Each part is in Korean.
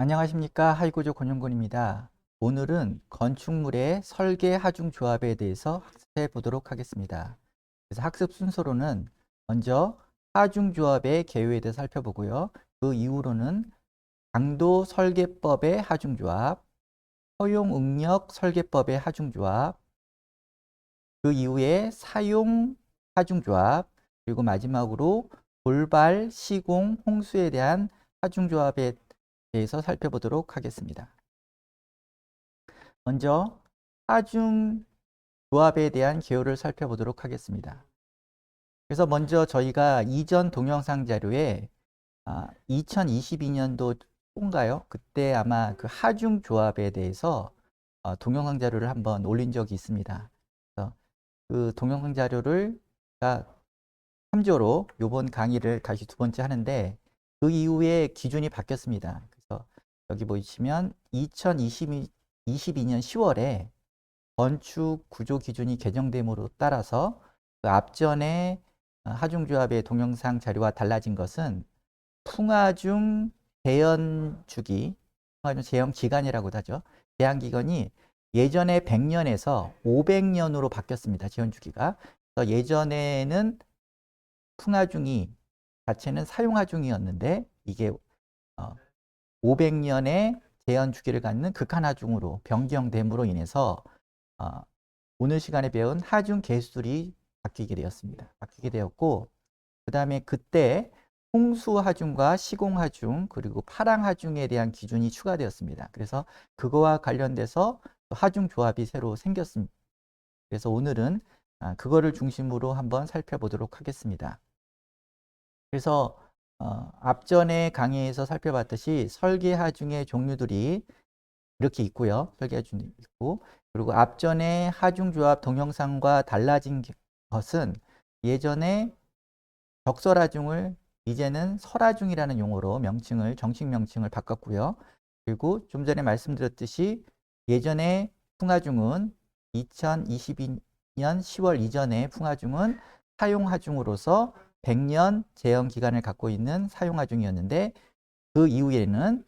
안녕하십니까. 하이구조 권영곤입니다. 오늘은 건축물의 설계 하중 조합에 대해서 학습해 보도록 하겠습니다. 그래서 학습 순서로는 먼저 하중 조합의 개요에 대해 살펴보고요. 그 이후로는 강도 설계법의 하중 조합, 허용 응력 설계법의 하중 조합, 그 이후에 사용 하중 조합, 그리고 마지막으로 돌발, 시공, 홍수에 대한 하중 조합에 대해서 살펴보도록 하겠습니다. 먼저 하중 조합에 대한 개요를 살펴보도록 하겠습니다. 그래서 먼저 저희가 이전 동영상 자료에 2022년도 인가요? 그때 아마 그 하중 조합에 대해서 동영상 자료를 한번 올린 적이 있습니다. 그래서 그 동영상 자료를 참조로 이번 강의를 다시 두 번째 하는데, 그 이후에 기준이 바뀌었습니다. 그래서 여기 보시면 2022년 10월에 건축 구조 기준이 개정됨으로 따라서 그 앞전에 하중조합의 동영상 자료와 달라진 것은 풍하중 제한 주기, 풍하중 제한 기간이라고도 하죠. 제한 기간이 예전에 100년에서 500년으로 바뀌었습니다. 제한 주기가. 그래서 예전에는 풍하중이 자체는 사용하중이었는데, 이게 500년의 제한 주기를 갖는 극한하중으로 변경됨으로 인해서 오늘 시간에 배운 하중 계수들이 바뀌게 되었습니다. 바뀌게 되었고, 그 다음에 그때 홍수하중과 시공하중, 그리고 파랑하중에 대한 기준이 추가되었습니다. 그래서 그거와 관련돼서 하중 조합이 새로 생겼습니다. 그래서 오늘은 그거를 중심으로 한번 살펴보도록 하겠습니다. 그래서 앞전에 강의에서 살펴봤듯이 설계하중의 종류들이 이렇게 있고요. 설계하중이 있고, 그리고 앞전에 하중조합 동영상과 달라진 것은 예전에 적설하중을 이제는 설하중이라는 용어로 정식 명칭을 바꿨고요. 그리고 좀 전에 말씀드렸듯이 예전에 풍하중은 2022년 10월 이전에 풍하중은 사용하중으로서 100년 제한 기간을 갖고 있는 사용하중이었는데, 그 이후에는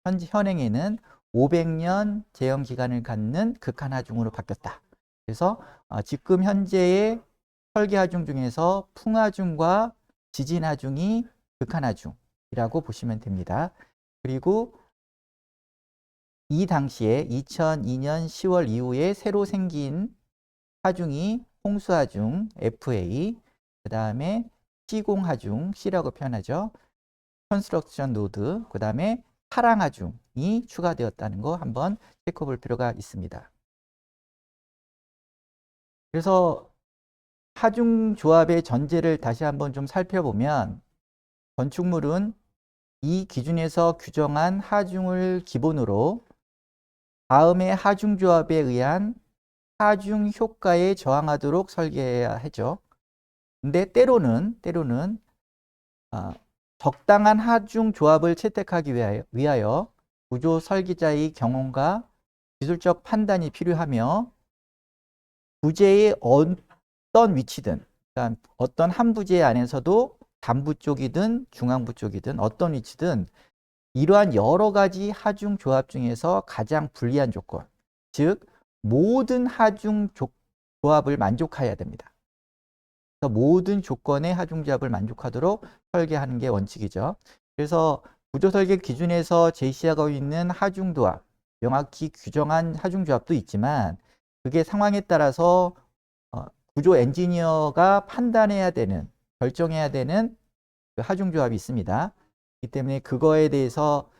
현행에는 500년 제한 기간을 갖는 극한하중으로 바뀌었다. 그래서 지금 현재의 설계하중 중에서 풍하중과 지진하중이 극한하중이라고 보시면 됩니다. 그리고 이 당시에 2002년 10월 이후에 새로 생긴 하중이 홍수하중 FA, 그 다음에 시공하중 C라고 표현하죠. 컨스트럭션 노드, 그 다음에 파랑하중이 추가되었다는 거 한번 체크해 볼 필요가 있습니다. 그래서 하중 조합의 전제를 다시 한번 좀 살펴보면, 건축물은 이 기준에서 규정한 하중을 기본으로 다음의 하중 조합에 의한 하중 효과에 저항하도록 설계해야 하죠. 근데 때로는 적당한 하중 조합을 채택하기 위하여 구조 설계자의 경험과 기술적 판단이 필요하며, 부재의 어떤 위치든, 그러니까 어떤 한 부재 안에서도 단부 쪽이든 중앙부 쪽이든 어떤 위치든 이러한 여러 가지 하중 조합 중에서 가장 불리한 조건, 즉 모든 하중 조합을 만족해야 됩니다. 그래서 모든 조건의 하중 조합을 만족하도록 설계하는 게 원칙이죠. 그래서 구조 설계 기준에서 제시하고 있는 하중 조합, 명확히 규정한 하중 조합도 있지만, 그게 상황에 따라서 구조 엔지니어가 판단해야 되는, 결정해야 되는 그 하중 조합이 있습니다. 이 때문에 그거에 대해서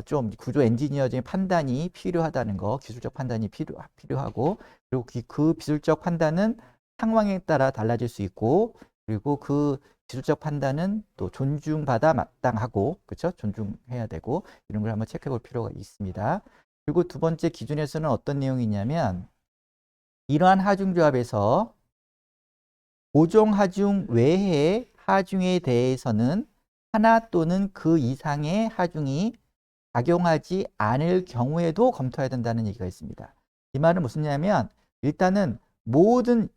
좀 구조 엔지니어적인 판단이 필요하다는 거, 기술적 판단이 필요하고, 그리고 그 기술적 판단은 상황에 따라 달라질 수 있고, 그리고 그 기술적 판단은 또 존중받아 마땅하고, 그렇죠? 존중해야 되고, 이런 걸 한번 체크해 볼 필요가 있습니다. 그리고 두 번째 기준에서는 어떤 내용이 있냐면, 이러한 하중 조합에서 고정 하중 외의 하중에 대해서는 하나 또는 그 이상의 하중이 작용하지 않을 경우에도 검토해야 된다는 얘기가 있습니다. 이 말은 무슨 얘기냐면, 일단은 모든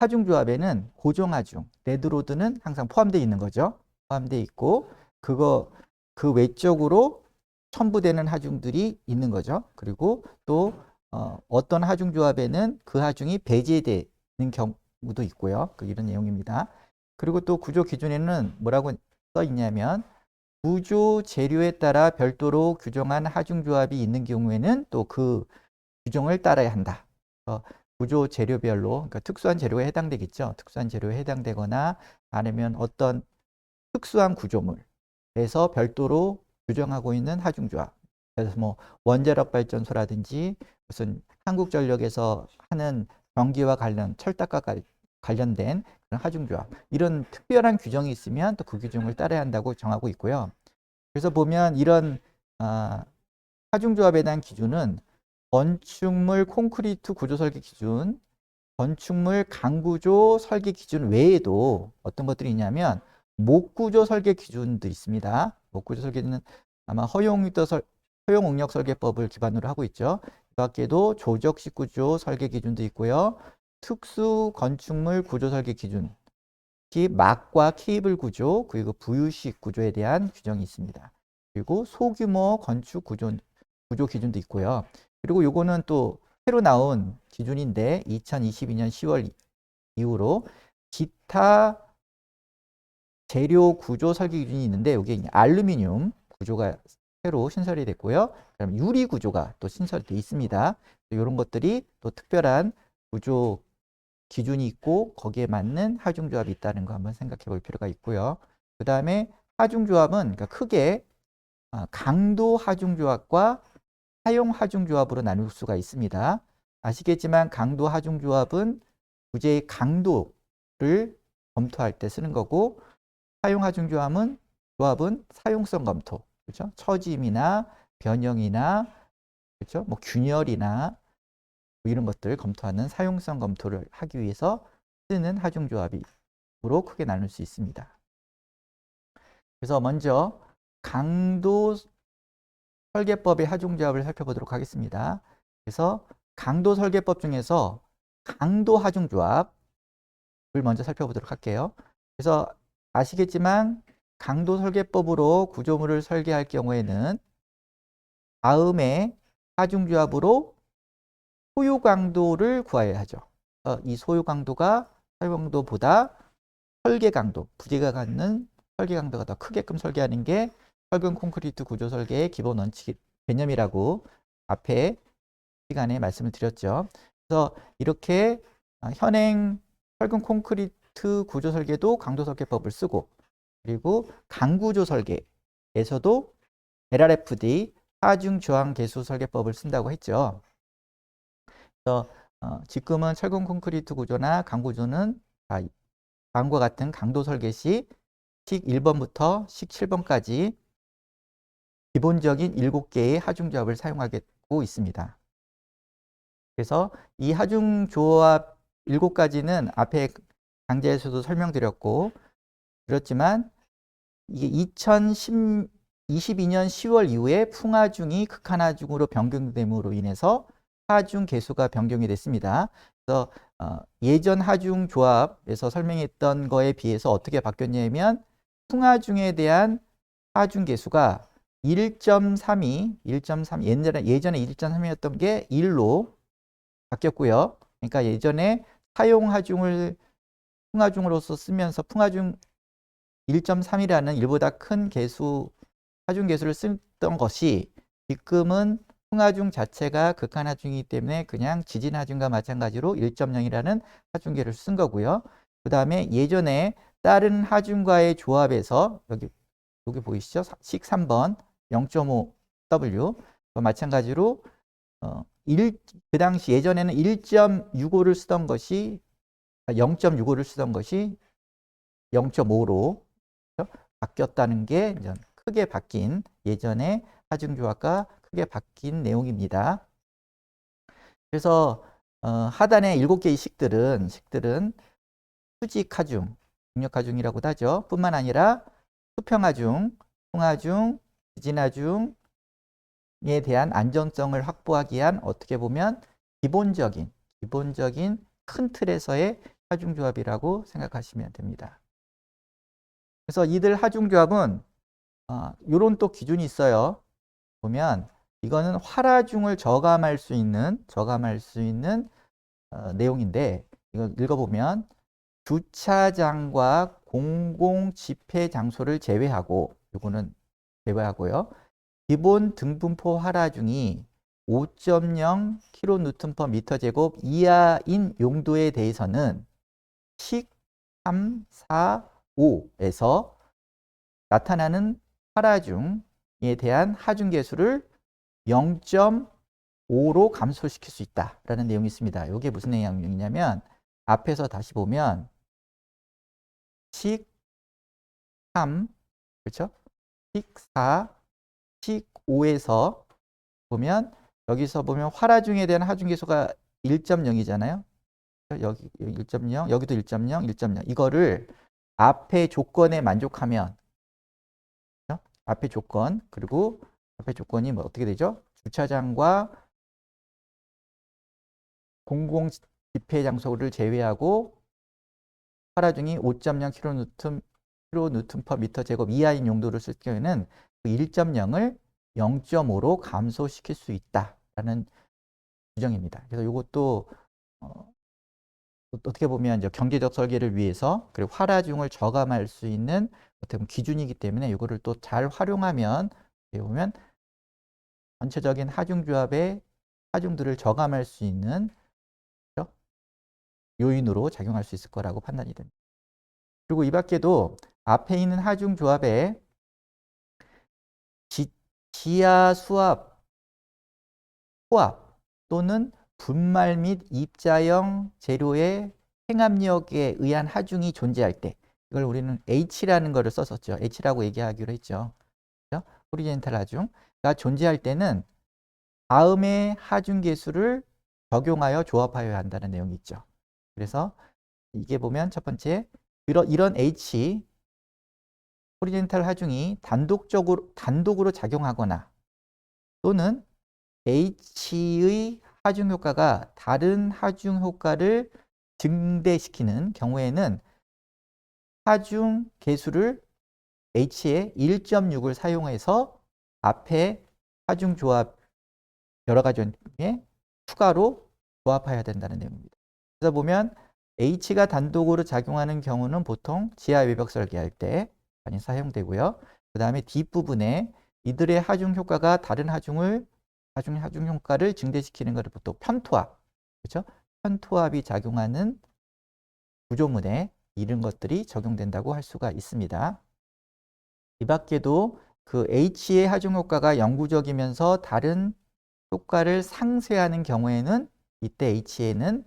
하중 조합에는 고정 하중, 레드로드는 항상 포함되어 있는 거죠. 포함되어 있고, 그 외적으로 첨부되는 하중들이 있는 거죠. 그리고 또 어떤 하중조합에는 그 하중이 배제되는 경우도 있고요. 이런 내용입니다. 그리고 또 구조 기준에는 뭐라고 써 있냐면 구조 재료에 따라 별도로 규정한 하중조합이 있는 경우에는 또 그 규정을 따라야 한다. 구조 재료별로, 그러니까 특수한 재료에 해당되겠죠. 특수한 재료에 해당되거나 아니면 어떤 특수한 구조물에서 별도로 규정하고 있는 하중조합. 그래서 뭐 원자력 발전소라든지 무슨 한국전력에서 하는 전기와 철닭과 관련된 그런 하중조합. 이런 특별한 규정이 있으면 또 그 규정을 따라야 한다고 정하고 있고요. 그래서 보면 이런 하중조합에 대한 기준은 건축물 콘크리트 구조 설계 기준, 건축물 강구조 설계 기준 외에도 어떤 것들이 있냐면 목구조 설계 기준도 있습니다. 목구조 설계는 아마 허용 응력 설계법을 기반으로 하고 있죠. 그 밖에도 조적식 구조 설계 기준도 있고요. 특수 건축물 구조 설계 기준, 특히 막과 케이블 구조, 그리고 부유식 구조에 대한 규정이 있습니다. 그리고 소규모 건축 구조 기준도 있고요. 그리고 요거는 또 새로 나온 기준인데 2022년 10월 이후로 기타 재료 구조 설계 기준이 있는데 여기 알루미늄 구조가 새로 신설이 됐고요. 그다음 유리 구조가 또 신설돼 있습니다. 이런 것들이 또 특별한 구조 기준이 있고 거기에 맞는 하중조합이 있다는 거 한번 생각해 볼 필요가 있고요. 그 다음에 하중조합은 그러니까 크게 강도 하중조합과 사용 하중조합으로 나눌 수가 있습니다. 아시겠지만 강도 하중조합은 부재의 강도를 검토할 때 쓰는 거고 사용 하중조합은 사용성 검토, 그렇죠? 처짐이나 변형이나 그렇죠? 뭐 균열이나 뭐 이런 것들 검토하는 사용성 검토를 하기 위해서 쓰는 하중조합으로 크게 나눌 수 있습니다. 그래서 먼저 강도 설계법의 하중조합을 살펴보도록 하겠습니다. 그래서 강도 설계법 중에서 강도 하중조합을 먼저 살펴보도록 할게요. 그래서 아시겠지만 강도 설계법으로 구조물을 설계할 경우에는 다음에 하중조합으로 소요 강도를 구해야 하죠. 이 소요 강도가 사용 강도보다 설계 강도, 부재가 갖는 설계 강도가 더 크게끔 설계하는 게 철근 콘크리트 구조 설계의 기본 원칙 개념이라고 앞에 시간에 말씀을 드렸죠. 그래서 이렇게 현행 철근 콘크리트 구조 설계도 강도 설계법을 쓰고 그리고 강구조 설계에서도 LRFD 하중 저항 계수 설계법을 쓴다고 했죠. 그래서 지금은 철근 콘크리트 구조나 강구조는 다음과 같은 강도 설계 시 식 1번부터 식 7번까지 기본적인 7개의 하중조합을 사용하고 있습니다. 그래서 이 하중조합 7가지는 앞에 강좌에서도 설명드렸고 그렇지만 이게 2022년 10월 이후에 풍하중이 극한하중으로 변경됨으로 인해서 하중 개수가 변경이 됐습니다. 그래서 예전 하중 조합에서 설명했던 거에 비해서 어떻게 바뀌었냐면 풍하중에 대한 하중 개수가 1.32 예전에 1.3이었던 게 1로 바뀌었고요. 그러니까 예전에 사용 하중을 풍하중으로서 쓰면서 풍하중 1.3이라는 1보다 큰 하중 개수를 쓰던 것이 지금은 풍하중 자체가 극한하중이기 때문에 그냥 지진하중과 마찬가지로 1.0이라는 하중계를 쓴 거고요. 그 다음에 예전에 다른 하중과의 조합에서 여기 보이시죠? 식 3번 0.5W 마찬가지로 그 당시 예전에는 1.65를 쓰던 것이 0.65를 쓰던 것이 0.5로 바뀌었다는 게 크게 바뀐 예전에 하중조합과 크게 바뀐 내용입니다. 그래서 하단의 7개의 식들은 수직하중, 중력하중이라고도 하죠. 뿐만 아니라 수평하중, 풍하중, 지진하중에 대한 안정성을 확보하기 위한 어떻게 보면 기본적인 큰 틀에서의 하중조합이라고 생각하시면 됩니다. 그래서 이들 하중조합은 이런 또 기준이 있어요. 보면 이거는 활화중을 저감할 수 있는 내용인데 이거 읽어보면 주차장과 공공 집회 장소를 제외하고 요거는 제외하고요. 기본 등분포 활화중이 5.0 kN/m² 이하인 용도에 대해서는 식 3, 4, 5에서 나타나는 활화중에 대한 하중 계수를 0.5로 감소시킬 수 있다라는 내용이 있습니다. 이게 무슨 내용이냐면 앞에서 다시 보면 식 3, 그렇죠? 식 4, 식 5에서 보면 여기서 보면 활화중에 대한 하중 계수가 1.0이잖아요. 여기 1.0, 여기도 1.0, 1.0. 이거를 앞의 조건에 만족하면 앞의 조건, 그리고 앞의 조건이 뭐 어떻게 되죠? 주차장과 공공 집회 장소를 제외하고 활화중이 5.0 kN/m² 이하인 용도를 쓸 경우에는 그 1.0을 0.5로 감소시킬 수 있다라는 규정입니다. 그래서 이것도 어떻게 보면 이제 경제적 설계를 위해서 그리고 활화중을 저감할 수 있는 어떻게 보면 기준이기 때문에 이거를 또 잘 활용하면 어떻게 보면 전체적인 하중조합의 하중들을 저감할 수 있는 요인으로 작용할 수 있을 거라고 판단이 됩니다. 그리고 이 밖에도 앞에 있는 하중조합에 지하 수압, 포압 또는 분말 및 입자형 재료의 행압력에 의한 하중이 존재할 때 이걸 우리는 H라는 거를 썼었죠. H라고 얘기하기로 했죠. 호리젠탈 하중가 존재할 때는 다음의 하중 계수를 적용하여 조합하여야 한다는 내용이 있죠. 그래서 이게 보면 첫 번째 이런 H 호리젠탈 하중이 단독으로 작용하거나 또는 H의 하중 효과가 다른 하중 효과를 증대시키는 경우에는 하중 계수를 H의 1.6을 사용해서 앞에 하중 조합 여러 가지 중에 추가로 조합해야 된다는 내용입니다. 그래서 보면 H가 단독으로 작용하는 경우는 보통 지하 외벽 설계할 때 많이 사용되고요. 그 다음에 뒷부분에 이들의 하중 효과가 다른 하중 효과를 증대시키는 것을 보통 편토합, 그렇죠? 편토합이 작용하는 구조물에 이런 것들이 적용된다고 할 수가 있습니다. 이 밖에도 그 H의 하중 효과가 영구적이면서 다른 효과를 상쇄하는 경우에는 이때 H에는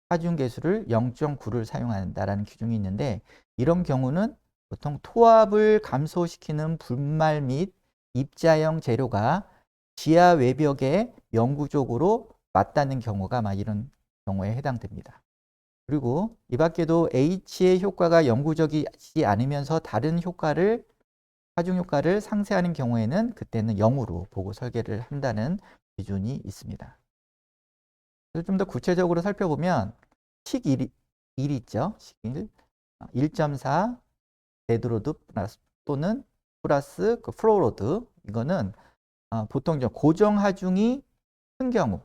하중 계수를 0.9를 사용한다라는 규정이 있는데 이런 경우는 보통 토합을 감소시키는 분말 및 입자형 재료가 지하 외벽에 영구적으로 맞닿는 경우가 막 이런 경우에 해당됩니다. 그리고 이 밖에도 H의 효과가 영구적이지 않으면서 다른 하중 효과를 상쇄하는 경우에는 그때는 0으로 보고 설계를 한다는 기준이 있습니다. 좀 더 구체적으로 살펴보면 식 1 있죠. 식 1. 1.4 데드로드 또는 플러스 그 플로로드 이거는 보통 고정 하중이 큰 경우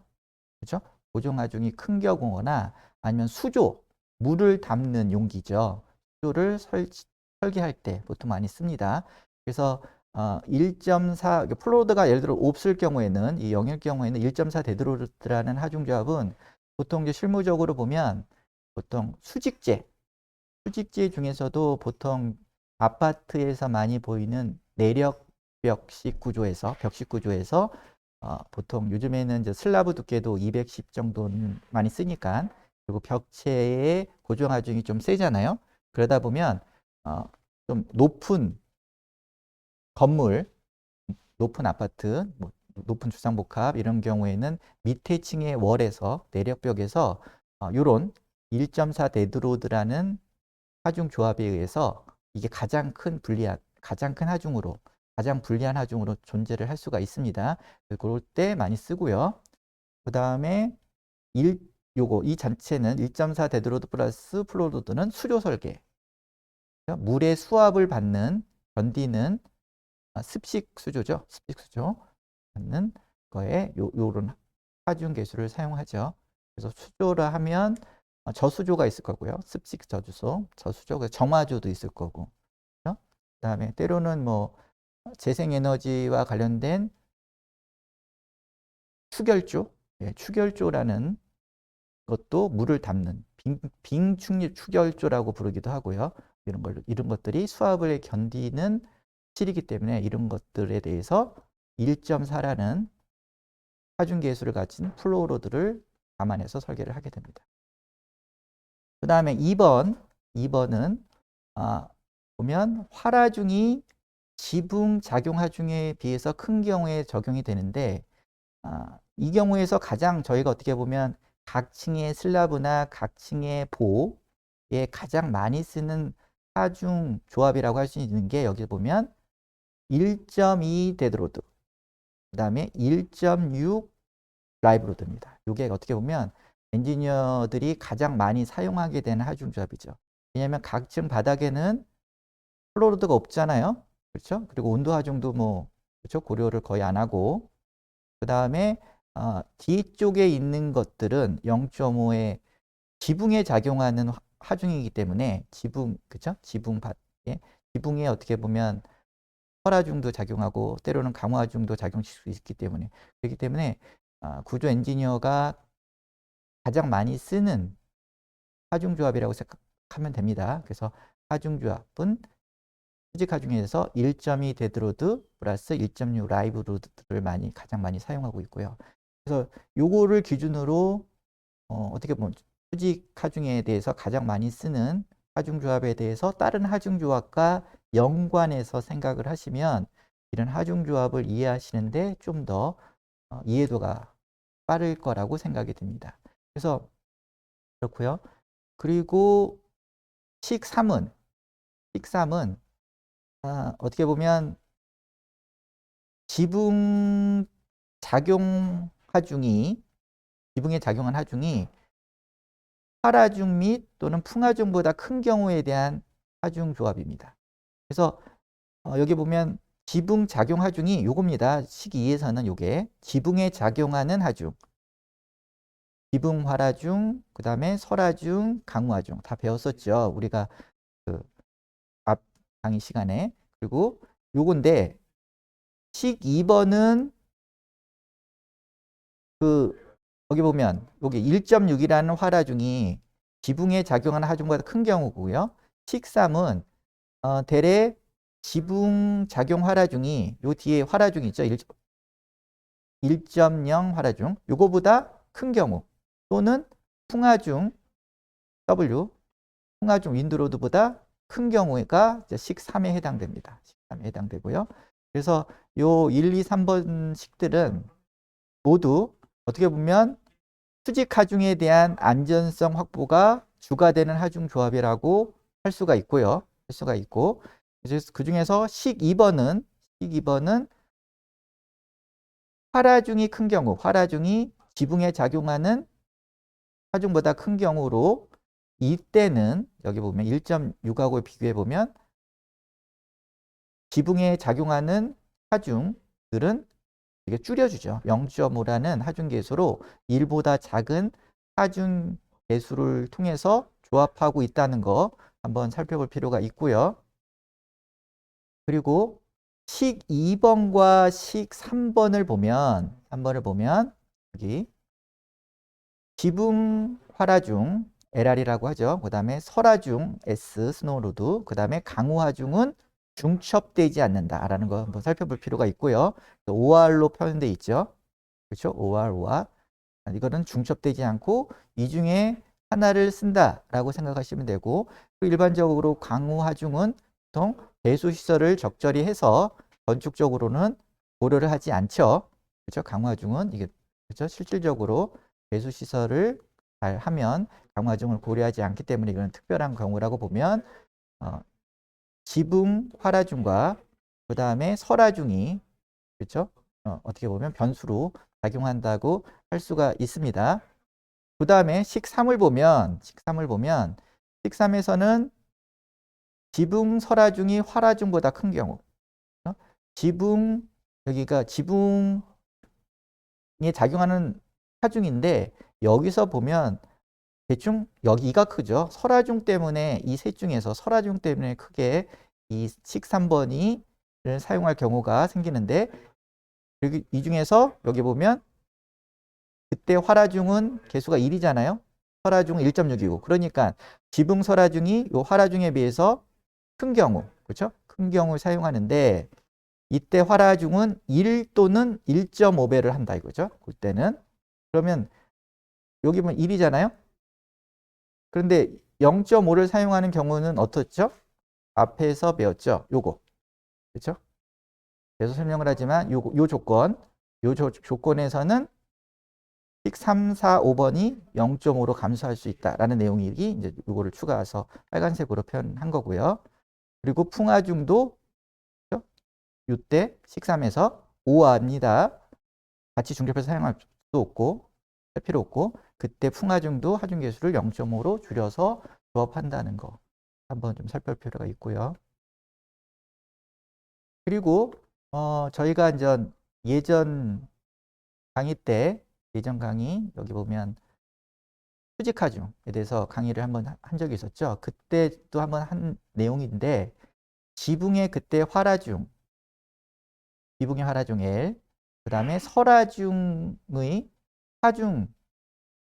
그렇죠? 고정 하중이 큰 경우거나 아니면 수조 물을 담는 용기죠. 수조를 설계할 때 보통 많이 씁니다. 그래서 1.4 플로로드가 예를 들어 없을 경우에는 이 0일 경우에는 1.4 데드로드라는 하중 조합은 보통 이제 실무적으로 보면 보통 수직재 중에서도 보통 아파트에서 많이 보이는 내력 벽식 구조에서 보통 요즘에는 이제 슬라브 두께도 210 정도는 많이 쓰니까 그리고 벽체의 고정 하중이 좀 세잖아요. 그러다 보면 좀 높은 건물, 높은 아파트, 뭐 높은 주상복합 이런 경우에는 밑에 층의 월에서 내력벽에서 이런 1.4 데드로드라는 하중 조합에 의해서 이게 가장 불리한 하중으로 존재를 할 수가 있습니다. 그럴 때 많이 쓰고요. 그 다음에 이 전체는 1.4 데드로드 플러스 플로로드는 수조 설계. 물의 수압을 견디는 습식 수조죠. 습식 수조. 받는 거에 요런 하중 계수를 사용하죠. 그래서 수조라 하면 저수조가 있을 거고요. 습식 저수조, 정화조도 있을 거고. 그렇죠? 그다음에 때로는 뭐 재생에너지와 관련된 추결조, 추결조라는 것도 물을 담는 빙충립 추결조라고 부르기도 하고요. 이런 것들이 수압을 견디는 실이기 때문에 이런 것들에 대해서 1.4라는 하중 계수를 가진 플로우로드를 감안해서 설계를 하게 됩니다. 그 다음에 2번은 보면 활하중이 지붕 작용 하중에 비해서 큰 경우에 적용이 되는데 이 경우에서 가장 저희가 어떻게 보면 각 층의 슬라브나 각 층의 보에 가장 많이 쓰는 하중 조합이라고 할 수 있는 게 여기 보면 1.2 데드로드, 그 다음에 1.6 라이브로드입니다. 이게 어떻게 보면 엔지니어들이 가장 많이 사용하게 되는 하중 조합이죠. 왜냐하면 각 층 바닥에는 플로로드가 없잖아요. 그렇죠? 그리고 온도 하중도 뭐 그렇죠? 고려를 거의 안 하고, 그 다음에 뒤쪽에 있는 것들은 0.5의 지붕에 작용하는 하중이기 때문에 그렇죠? 지붕에 어떻게 보면 설하중도 작용하고 때로는 강화하중도 작용시킬 수 있기 때문에, 그렇기 때문에 구조 엔지니어가 가장 많이 쓰는 하중 조합이라고 생각하면 됩니다. 그래서 하중 조합은 수직 하중에서 1.2 데드로드 플러스 1.6 라이브 로드를 가장 많이 사용하고 있고요. 그래서 요거를 기준으로 어떻게 보면 수직 하중에 대해서 가장 많이 쓰는 하중 조합에 대해서 다른 하중 조합과 연관해서 생각을 하시면 이런 하중 조합을 이해하시는데 좀 더 이해도가 빠를 거라고 생각이 듭니다. 그래서 그렇고요. 그리고 식 3은 어떻게 보면 지붕에 작용한 하중이 활하중 및 또는 풍하중보다 큰 경우에 대한 하중 조합입니다. 그래서 여기 보면 지붕 작용 하중이 요겁니다. 식 2에서는 요게 지붕에 작용하는 하중, 지붕 활하중, 그 다음에 설하중, 강우하중 다 배웠었죠. 우리가 그 앞 강의 시간에. 그리고 요건데 식 2번은 여기 보면 여기 1.6이라는 활하중이 지붕에 작용하는 하중보다 큰 경우고요. 식 3은 대래 지붕 작용 활하중이 요 뒤에 활하중 있죠. 1.0 활하중 요거보다 큰 경우, 또는 풍하중 W, 풍하중 윈드로드보다 큰 경우가 식 3에 해당됩니다. 식 3에 해당되고요. 그래서 요 1, 2, 3번 식들은 모두 어떻게 보면 수직 하중에 대한 안전성 확보가 주가 되는 하중 조합이라고 할 수가 있고요. 그 중에서 식 2번은 활하중이 큰 경우, 활하중이 지붕에 작용하는 하중보다 큰 경우로, 이때는 여기 보면 1.6하고 비교해 보면 지붕에 작용하는 하중들은 이게 줄여주죠. 0.5라는 하중 계수로 1보다 작은 하중 계수를 통해서 조합하고 있다는 거 한번 살펴볼 필요가 있고요. 그리고 식 2번과 식 3번을 보면 여기 지붕 활하중 LR이라고 하죠. 그 다음에 설하중 S 스노우로드, 그 다음에 강우하중은 중첩되지 않는다라는 거 한번 살펴볼 필요가 있고요. OR로 표현되어 있죠. 그렇죠? OR. 이거는 중첩되지 않고 이 중에 하나를 쓴다라고 생각하시면 되고, 일반적으로 강우하중은 보통 배수시설을 적절히 해서 건축적으로는 고려를 하지 않죠. 그렇죠? 강우하중은 이게 그렇죠? 실질적으로 배수시설을 잘 하면 강우하중을 고려하지 않기 때문에 이건 특별한 경우라고 보면 지붕 활하중과 그 다음에 설하중이 그렇죠? 어떻게 보면 변수로 작용한다고 할 수가 있습니다. 그 다음에 식 3을 보면 식 3에서는 지붕 설하중이 활하중보다 큰 경우, 여기가 지붕 작용하는 하중인데 여기서 보면 대충 여기가 크죠. 설하중 때문에 이 셋 중에서 설하중 때문에 크게 이 식 3번이를 사용할 경우가 생기는데 여기 이 중에서 여기 보면 그때 활하중은 개수가 1이잖아요. 설하중은 1.6이고 그러니까 지붕 설하중이 요 활하중에 비해서 큰 경우 그렇죠? 큰 경우 사용하는데 이때 활하중은 1 또는 1.5배를 한다 이거죠. 그때는 그러면 여기 보면 1이잖아요. 그런데 0.5를 사용하는 경우는 어떻죠? 앞에서 배웠죠. 요거. 그렇죠? 계속 설명을 하지만 요 조건, 조건에서는 식 3, 4, 5번이 0.5로 감소할 수 있다라는 내용이 이제 요거를 추가해서 빨간색으로 표현한 거고요. 그리고 풍하중도 이때 식 3에서 5합니다. 같이 중첩해서 사용할 수도 없고 할 필요 없고 그때 풍하중도 하중 개수를 0.5로 줄여서 조합한다는 거 한번 좀 살펴볼 필요가 있고요. 그리고 저희가 이제 예전 강의 때 예전 강의 여기 보면 수직하중에 대해서 강의를 한번 한 적이 있었죠. 그때 또 한번 한 내용인데 지붕의 그때 활하중, 지붕의 활하중 L, 그 다음에 설하중의 하중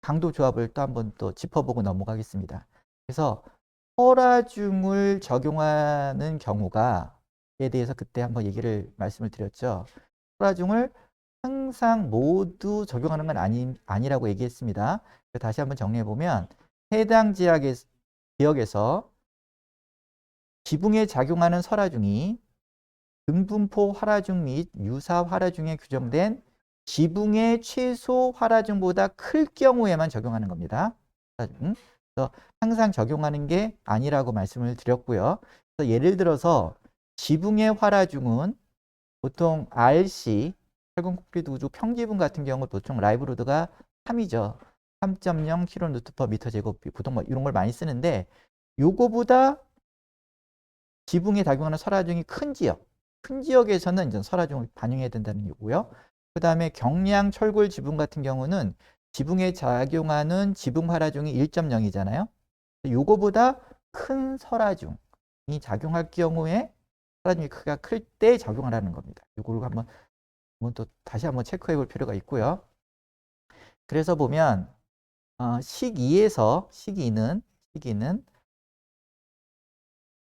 강도 조합을 또 한번 또 짚어보고 넘어가겠습니다. 그래서 설하중을 적용하는 경우가에 대해서 그때 한번 말씀을 드렸죠. 설하중을 항상 모두 적용하는 건 아니라고 얘기했습니다. 다시 한번 정리해 보면 해당 지역에서 지붕에 작용하는 설하중이 등분포 활하중 및 유사 활하중에 규정된 지붕의 최소 활하중보다 클 경우에만 적용하는 겁니다. 그래서 항상 적용하는 게 아니라고 말씀을 드렸고요. 그래서 예를 들어서 지붕의 활하중은 보통 RC 철근 콘크리트 구조 평지붕 같은 경우 보통 라이브 로드가 3이죠. 3.0 kN/m 제곱 보통 뭐 이런 걸 많이 쓰는데 요거보다 지붕에 작용하는 설하중이 큰 지역에서는 이제 설하중을 반영해야 된다는 얘기고요. 그 다음에 경량 철골 지붕 같은 경우는 지붕에 작용하는 지붕 활하중이 1.0이잖아요. 요거보다 큰 설하중이 작용할 경우에 설하중이 크기가 클 때 적용을 하는 겁니다. 요거를 한번 또 다시 한번 체크해 볼 필요가 있고요. 그래서 보면 식 2는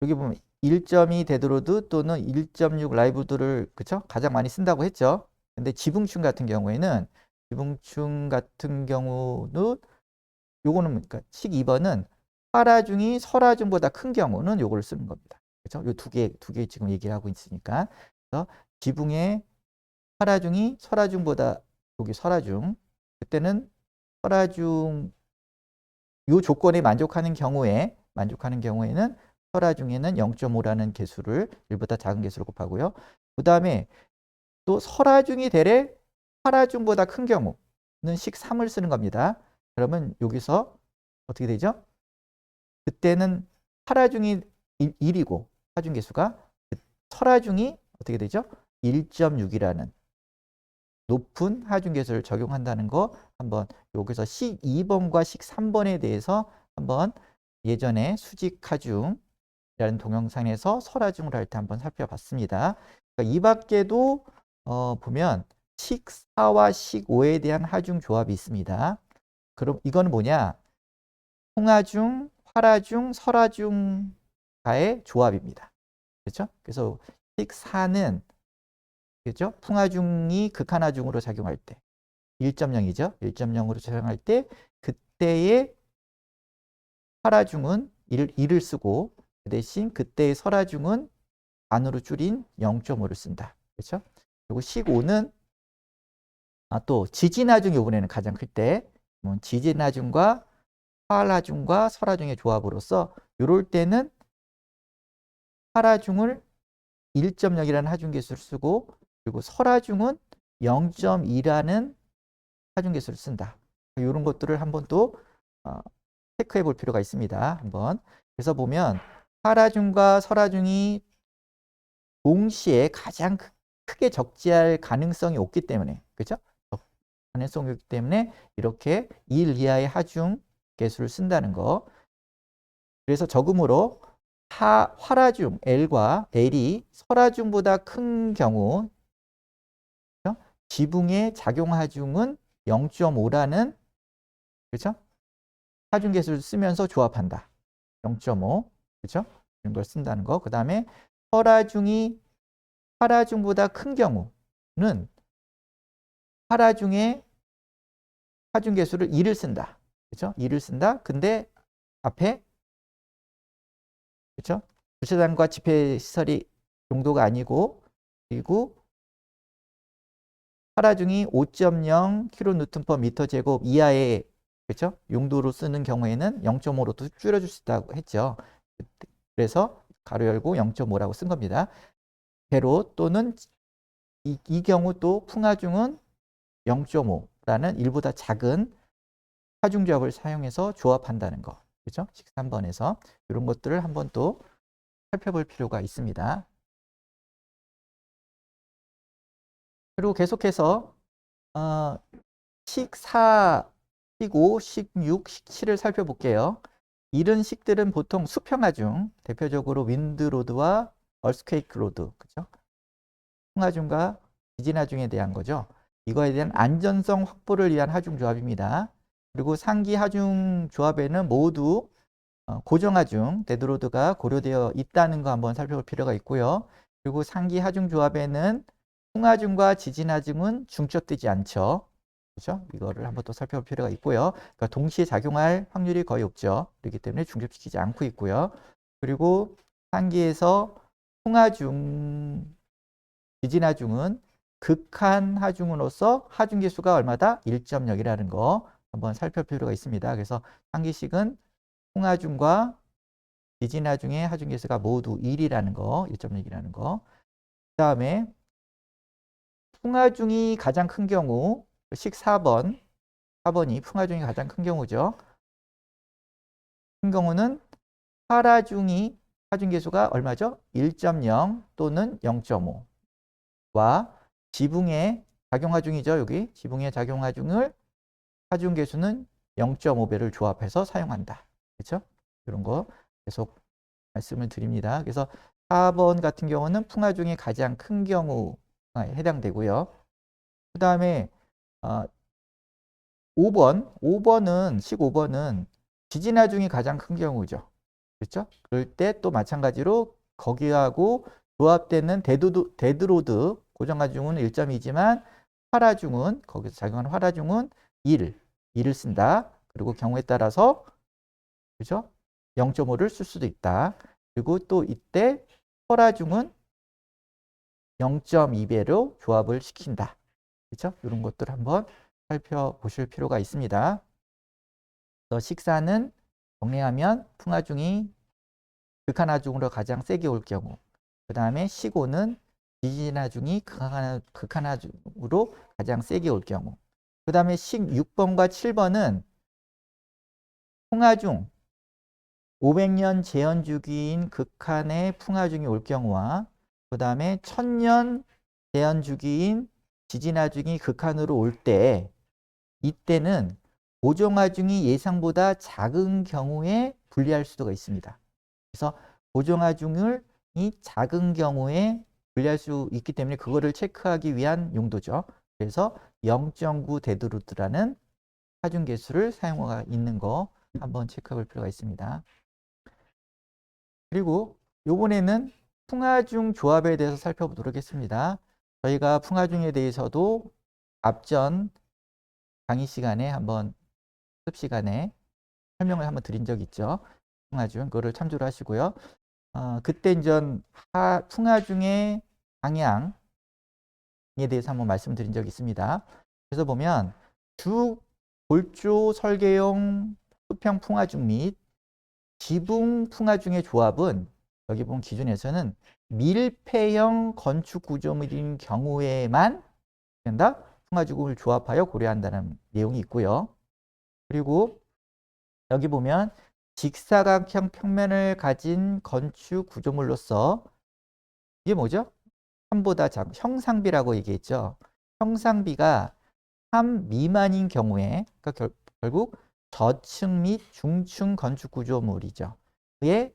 여기 보면 1.2 데드로드 또는 1.6 라이브로드를 그쵸? 가장 많이 쓴다고 했죠. 근데 지붕층 같은 경우는 요거는 그러니까 식 2번은 활하중이 설하중보다 큰 경우는 요걸 쓰는 겁니다. 그렇죠? 요 두 개 지금 얘기를 하고 있으니까. 그래서 지붕의 활하중이 설하중보다 여기 설하중 그때는 설하중 요 조건에 만족하는 경우에는 설하중에는 0.5라는 개수를 1보다 작은 개수를 곱하고요. 그 다음에 또 설하중이 되래 활하중보다 큰 경우는 식 3을 쓰는 겁니다. 그러면 여기서 어떻게 되죠? 그때는 활하중이 1이고 하중 개수가 설하중이 어떻게 되죠? 1.6이라는 높은 하중 개수를 적용한다는 거 한번 여기서 식 2번과 식 3번에 대해서 한번 예전에 수직 하중이라는 동영상에서 설하중을 할 때 한번 살펴봤습니다. 그러니까 이 밖에도 보면 식 4와 식 5에 대한 하중 조합이 있습니다. 그럼 이거는 뭐냐? 풍하중, 활하중, 설하중과의 조합입니다. 그렇죠? 그래서 식 4는 그렇죠? 풍하중이 극한하중으로 작용할 때 1.0이죠. 1.0으로 작용할 때 그때의 활하중은 1을 쓰고 그 대신 그때의 설하중은 반으로 줄인 0.5를 쓴다. 그렇죠? 그리고 식 5는 또 지진하중이 이번에는 가장 클 때 지진하중과 활하중과 설하중의 조합으로서 이럴 때는 활하중을 1.0이라는 하중 개수를 쓰고 그리고 설하중은 0.2라는 하중 개수를 쓴다. 이런 것들을 한번 또 체크해 볼 필요가 있습니다. 한번 그래서 보면 활하중과 설하중이 동시에 가장 크게 적재할 가능성이 없기 때문에 그렇죠? 가능성이 있기 때문에 이렇게 1 이하의 하중 개수를 쓴다는 거. 그래서 적음으로 활하중 L과 L이 설하중보다 큰 경우 지붕의 작용하중은 0.5라는 그렇죠? 하중 개수를 쓰면서 조합한다. 0.5 그렇죠? 이런 걸 쓴다는 거. 그 다음에 설하중이 활하중보다 큰 경우는 활하중의 하중 개수를 2를 쓴다. 그렇죠? 2를 쓴다. 근데 앞에 그렇죠? 주차장과 집회 시설이 용도가 아니고 그리고 활하중이 5.0 kN/m² 이하의 그렇죠? 용도로 쓰는 경우에는 0.5로 또 줄여줄 수 있다고 했죠. 그래서 가로 열고 0.5라고 쓴 겁니다. 배로 또는 이 경우 또 풍하중은 0.5라는 1보다 작은 하중조합을 사용해서 조합한다는 거. 그렇죠? 13번에서 이런 것들을 한번 또 살펴볼 필요가 있습니다. 그리고 계속해서 식 4, 식 5, 식 6, 식 7을 살펴볼게요. 이런 식들은 보통 수평하중, 대표적으로 윈드로드와 얼스퀘이크 로드, 그죠? 풍하중과 지진하중에 대한 거죠. 이거에 대한 안전성 확보를 위한 하중 조합입니다. 그리고 상기 하중 조합에는 모두 고정하중, 데드로드가 고려되어 있다는 거 한번 살펴볼 필요가 있고요. 그리고 상기 하중 조합에는 풍하중과 지진하중은 중첩되지 않죠. 그렇죠? 이거를 한번 또 살펴볼 필요가 있고요. 그러니까 동시에 작용할 확률이 거의 없죠. 그렇기 때문에 중첩시키지 않고 있고요. 그리고 상기에서 풍하중, 지진하중은 극한 하중으로서 하중 개수가 얼마다? 1.0이라는 거 한번 살펴볼 필요가 있습니다. 그래서 상기식은 풍하중과 지진하중의 하중 개수가 모두 1이라는 거, 1.0이라는 거. 그 다음에 풍하중이 가장 큰 경우, 식 4번이 풍하중이 가장 큰 경우죠. 큰 경우는 활하중이 하중 개수가 얼마죠? 1.0 또는 0.5와 지붕의 작용하중이죠. 여기 지붕의 작용하중을 하중 개수는 0.5배를 조합해서 사용한다. 그렇죠? 이런 거 계속 말씀을 드립니다. 그래서 4번 같은 경우는 풍하중이 가장 큰 경우에 해당되고요. 그 다음에 5번은 식 5번은 지진하중이 가장 큰 경우죠. 그렇죠? 그럴 때 또 마찬가지로 거기하고 조합되는 데드로드 고정하중은 1.2지만 활하중은 거기서 작용하는 활하중은 1을 쓴다. 그리고 경우에 따라서 그렇죠? 0.5를 쓸 수도 있다. 그리고 또 이때 설하중은 0.2배로 조합을 시킨다. 그렇죠? 이런 것들 한번 살펴보실 필요가 있습니다. 식사는 정리하면 풍하중이 극한하중으로 가장 세게 올 경우, 그 다음에 식오는 지진하중이 극한하중으로 가장 세게 올 경우, 그 다음에 식 6번과 7번은 풍하중 500년 재현 주기인 극한의 풍하중이 올 경우와 그 다음에 1000년 재현 주기인 지진하중이 극한으로 올 때 이때는 고정하중이 예상보다 작은 경우에 분리할 수가 있습니다. 그래서 고정하중이 작은 경우에 분리할 수 있기 때문에 그거를 체크하기 위한 용도죠. 그래서 0.9 데드루트라는 하중 개수를 사용하고 있는 거 한번 체크해 볼 필요가 있습니다. 그리고 이번에는 풍하중 조합에 대해서 살펴보도록 하겠습니다. 저희가 풍하중에 대해서도 앞전 강의 시간에 한번 수업 시간에 설명을 한번 드린 적이 있죠. 풍하중 그거를 참조를 하시고요. 그때 이제 풍하중의 방향에 대해서 한번 말씀드린 적이 있습니다. 그래서 보면 주 골조 설계용 수평 풍하중 및 지붕 풍하중의 조합은 여기 보면 기준에서는 밀폐형 건축 구조물인 경우에만 된다. 풍하중을 조합하여 고려한다는 내용이 있고요. 그리고 여기 보면 직사각형 평면을 가진 건축 구조물로서 이게 뭐죠? 3보다 작은 형상비라고 얘기했죠. 형상비가 3 미만인 경우에, 그러니까 결국 저층 및 중층 건축 구조물이죠. 그의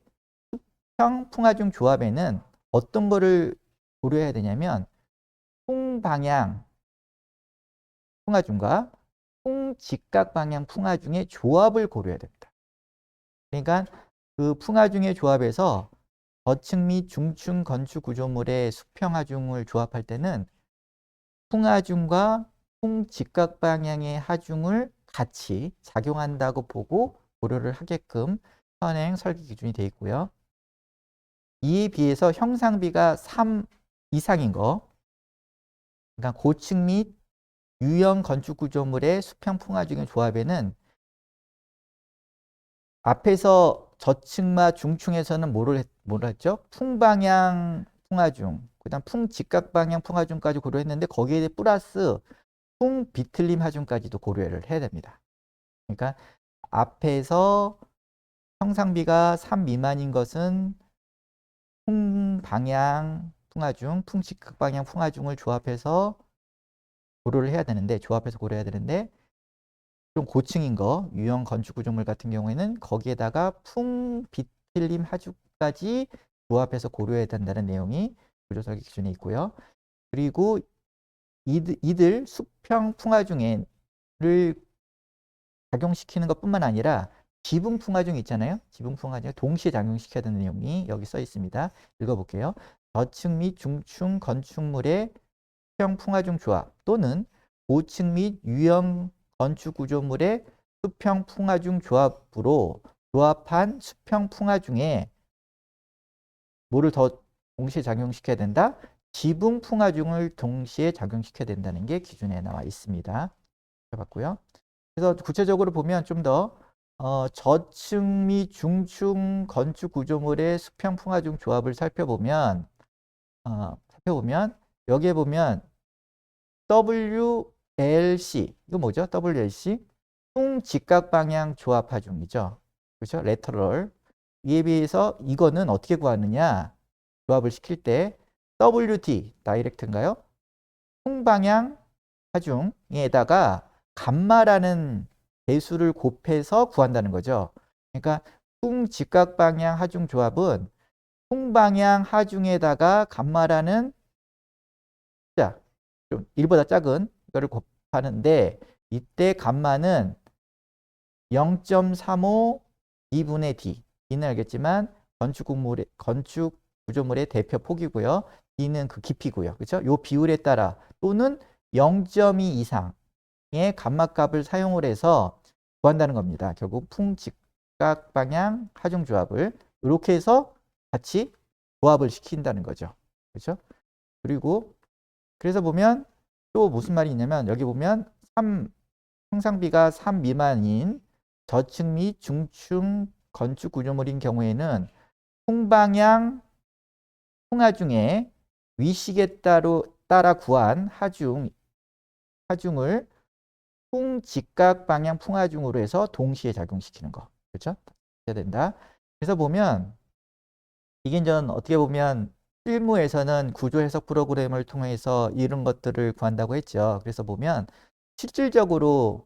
수평 풍화중 조합에는 어떤 거를 고려해야 되냐면 풍방향 풍화중과 풍직각 방향 풍화중의 조합을 고려해야 됩니다. 그러니까 그 풍화중의 조합에서 저층 및 중층 건축 구조물의 수평 하중을 조합할 때는 풍하중과 풍직각 방향의 하중을 같이 작용한다고 보고 고려를 하게끔 현행 설계 기준이 되어 있고요. 이에 비해서 형상비가 3 이상인 거, 그러니까 고층 및 유형 건축 구조물의 수평 풍하중의 조합에는 앞에서 저층과 중층에서는 뭐를 했죠? 풍방향 풍하중, 그다음 풍직각 방향 풍하중까지 고려했는데 거기에 플러스 풍비틀림 하중까지도 고려를 해야 됩니다. 그러니까 앞에서 형상비가 3 미만인 것은 풍방향 풍하중, 풍직각 방향 풍하중을 조합해서 고려를 해야 되는데, 조합해서 고려해야 되는데 좀 고층인 거, 유형 건축 구조물 같은 경우에는 거기에다가 풍비틀림 하중까지 조합해서 고려해야 된다는 내용이 구조설계 기준에 있고요. 그리고 이들 수평 풍하중을 작용시키는 것뿐만 아니라 지붕 풍하중 있잖아요. 지붕 풍하중에 동시에 작용시켜야 되는 내용이 여기 써 있습니다. 읽어볼게요. 저층 및 중층 건축물의 수평 풍하중 조합 또는 고층 및 유형 건축 구조물의 수평 풍하중 조합으로 조합한 수평 풍하중에 뭐를 더 동시에 작용시켜야 된다? 지붕 풍하중을 동시에 작용시켜야 된다는 게 기준에 나와 있습니다. 해봤고요. 그래서 구체적으로 보면 좀 더 저층 및 중층 건축 구조물의 수평 풍하중 조합을 살펴보면 여기에 보면 WLC 이거 뭐죠? WLC 풍직각 방향 조합 하중이죠. 그렇죠? 레터럴. 이에 비해서 이거는 어떻게 구하느냐? 조합을 시킬 때 WD 다이렉트인가요? 풍방향 하중에다가 감마라는 배수를 곱해서 구한다는 거죠. 그러니까 풍직각 방향 하중 조합은 풍방향 하중에다가 감마라는 좀 1보다 작은 이거를 곱하는데 이때 감마는 0.35 2분의 D. D는 알겠지만 건축 구조물의 대표 폭이고요. D는 그 깊이고요. 그렇죠? 요 비율에 따라 또는 0.2 이상의 감마값을 사용을 해서 구한다는 겁니다. 결국 풍직각 방향 하중 조합을 이렇게 해서 같이 조합을 시킨다는 거죠. 그렇죠? 그리고 그래서 보면 또 무슨 말이 있냐면 여기 보면 형상비가 3 미만인 저층 및 중층 건축 구조물인 경우에는 풍방향 풍하중에 위식에 따라 구한 하중을 풍직각 방향 풍하중으로 해서 동시에 작용시키는 거. 그렇죠? 해야 된다. 그래서 보면 이게 이제 어떻게 보면 실무에서는 구조 해석 프로그램을 통해서 이런 것들을 구한다고 했죠. 그래서 보면 실질적으로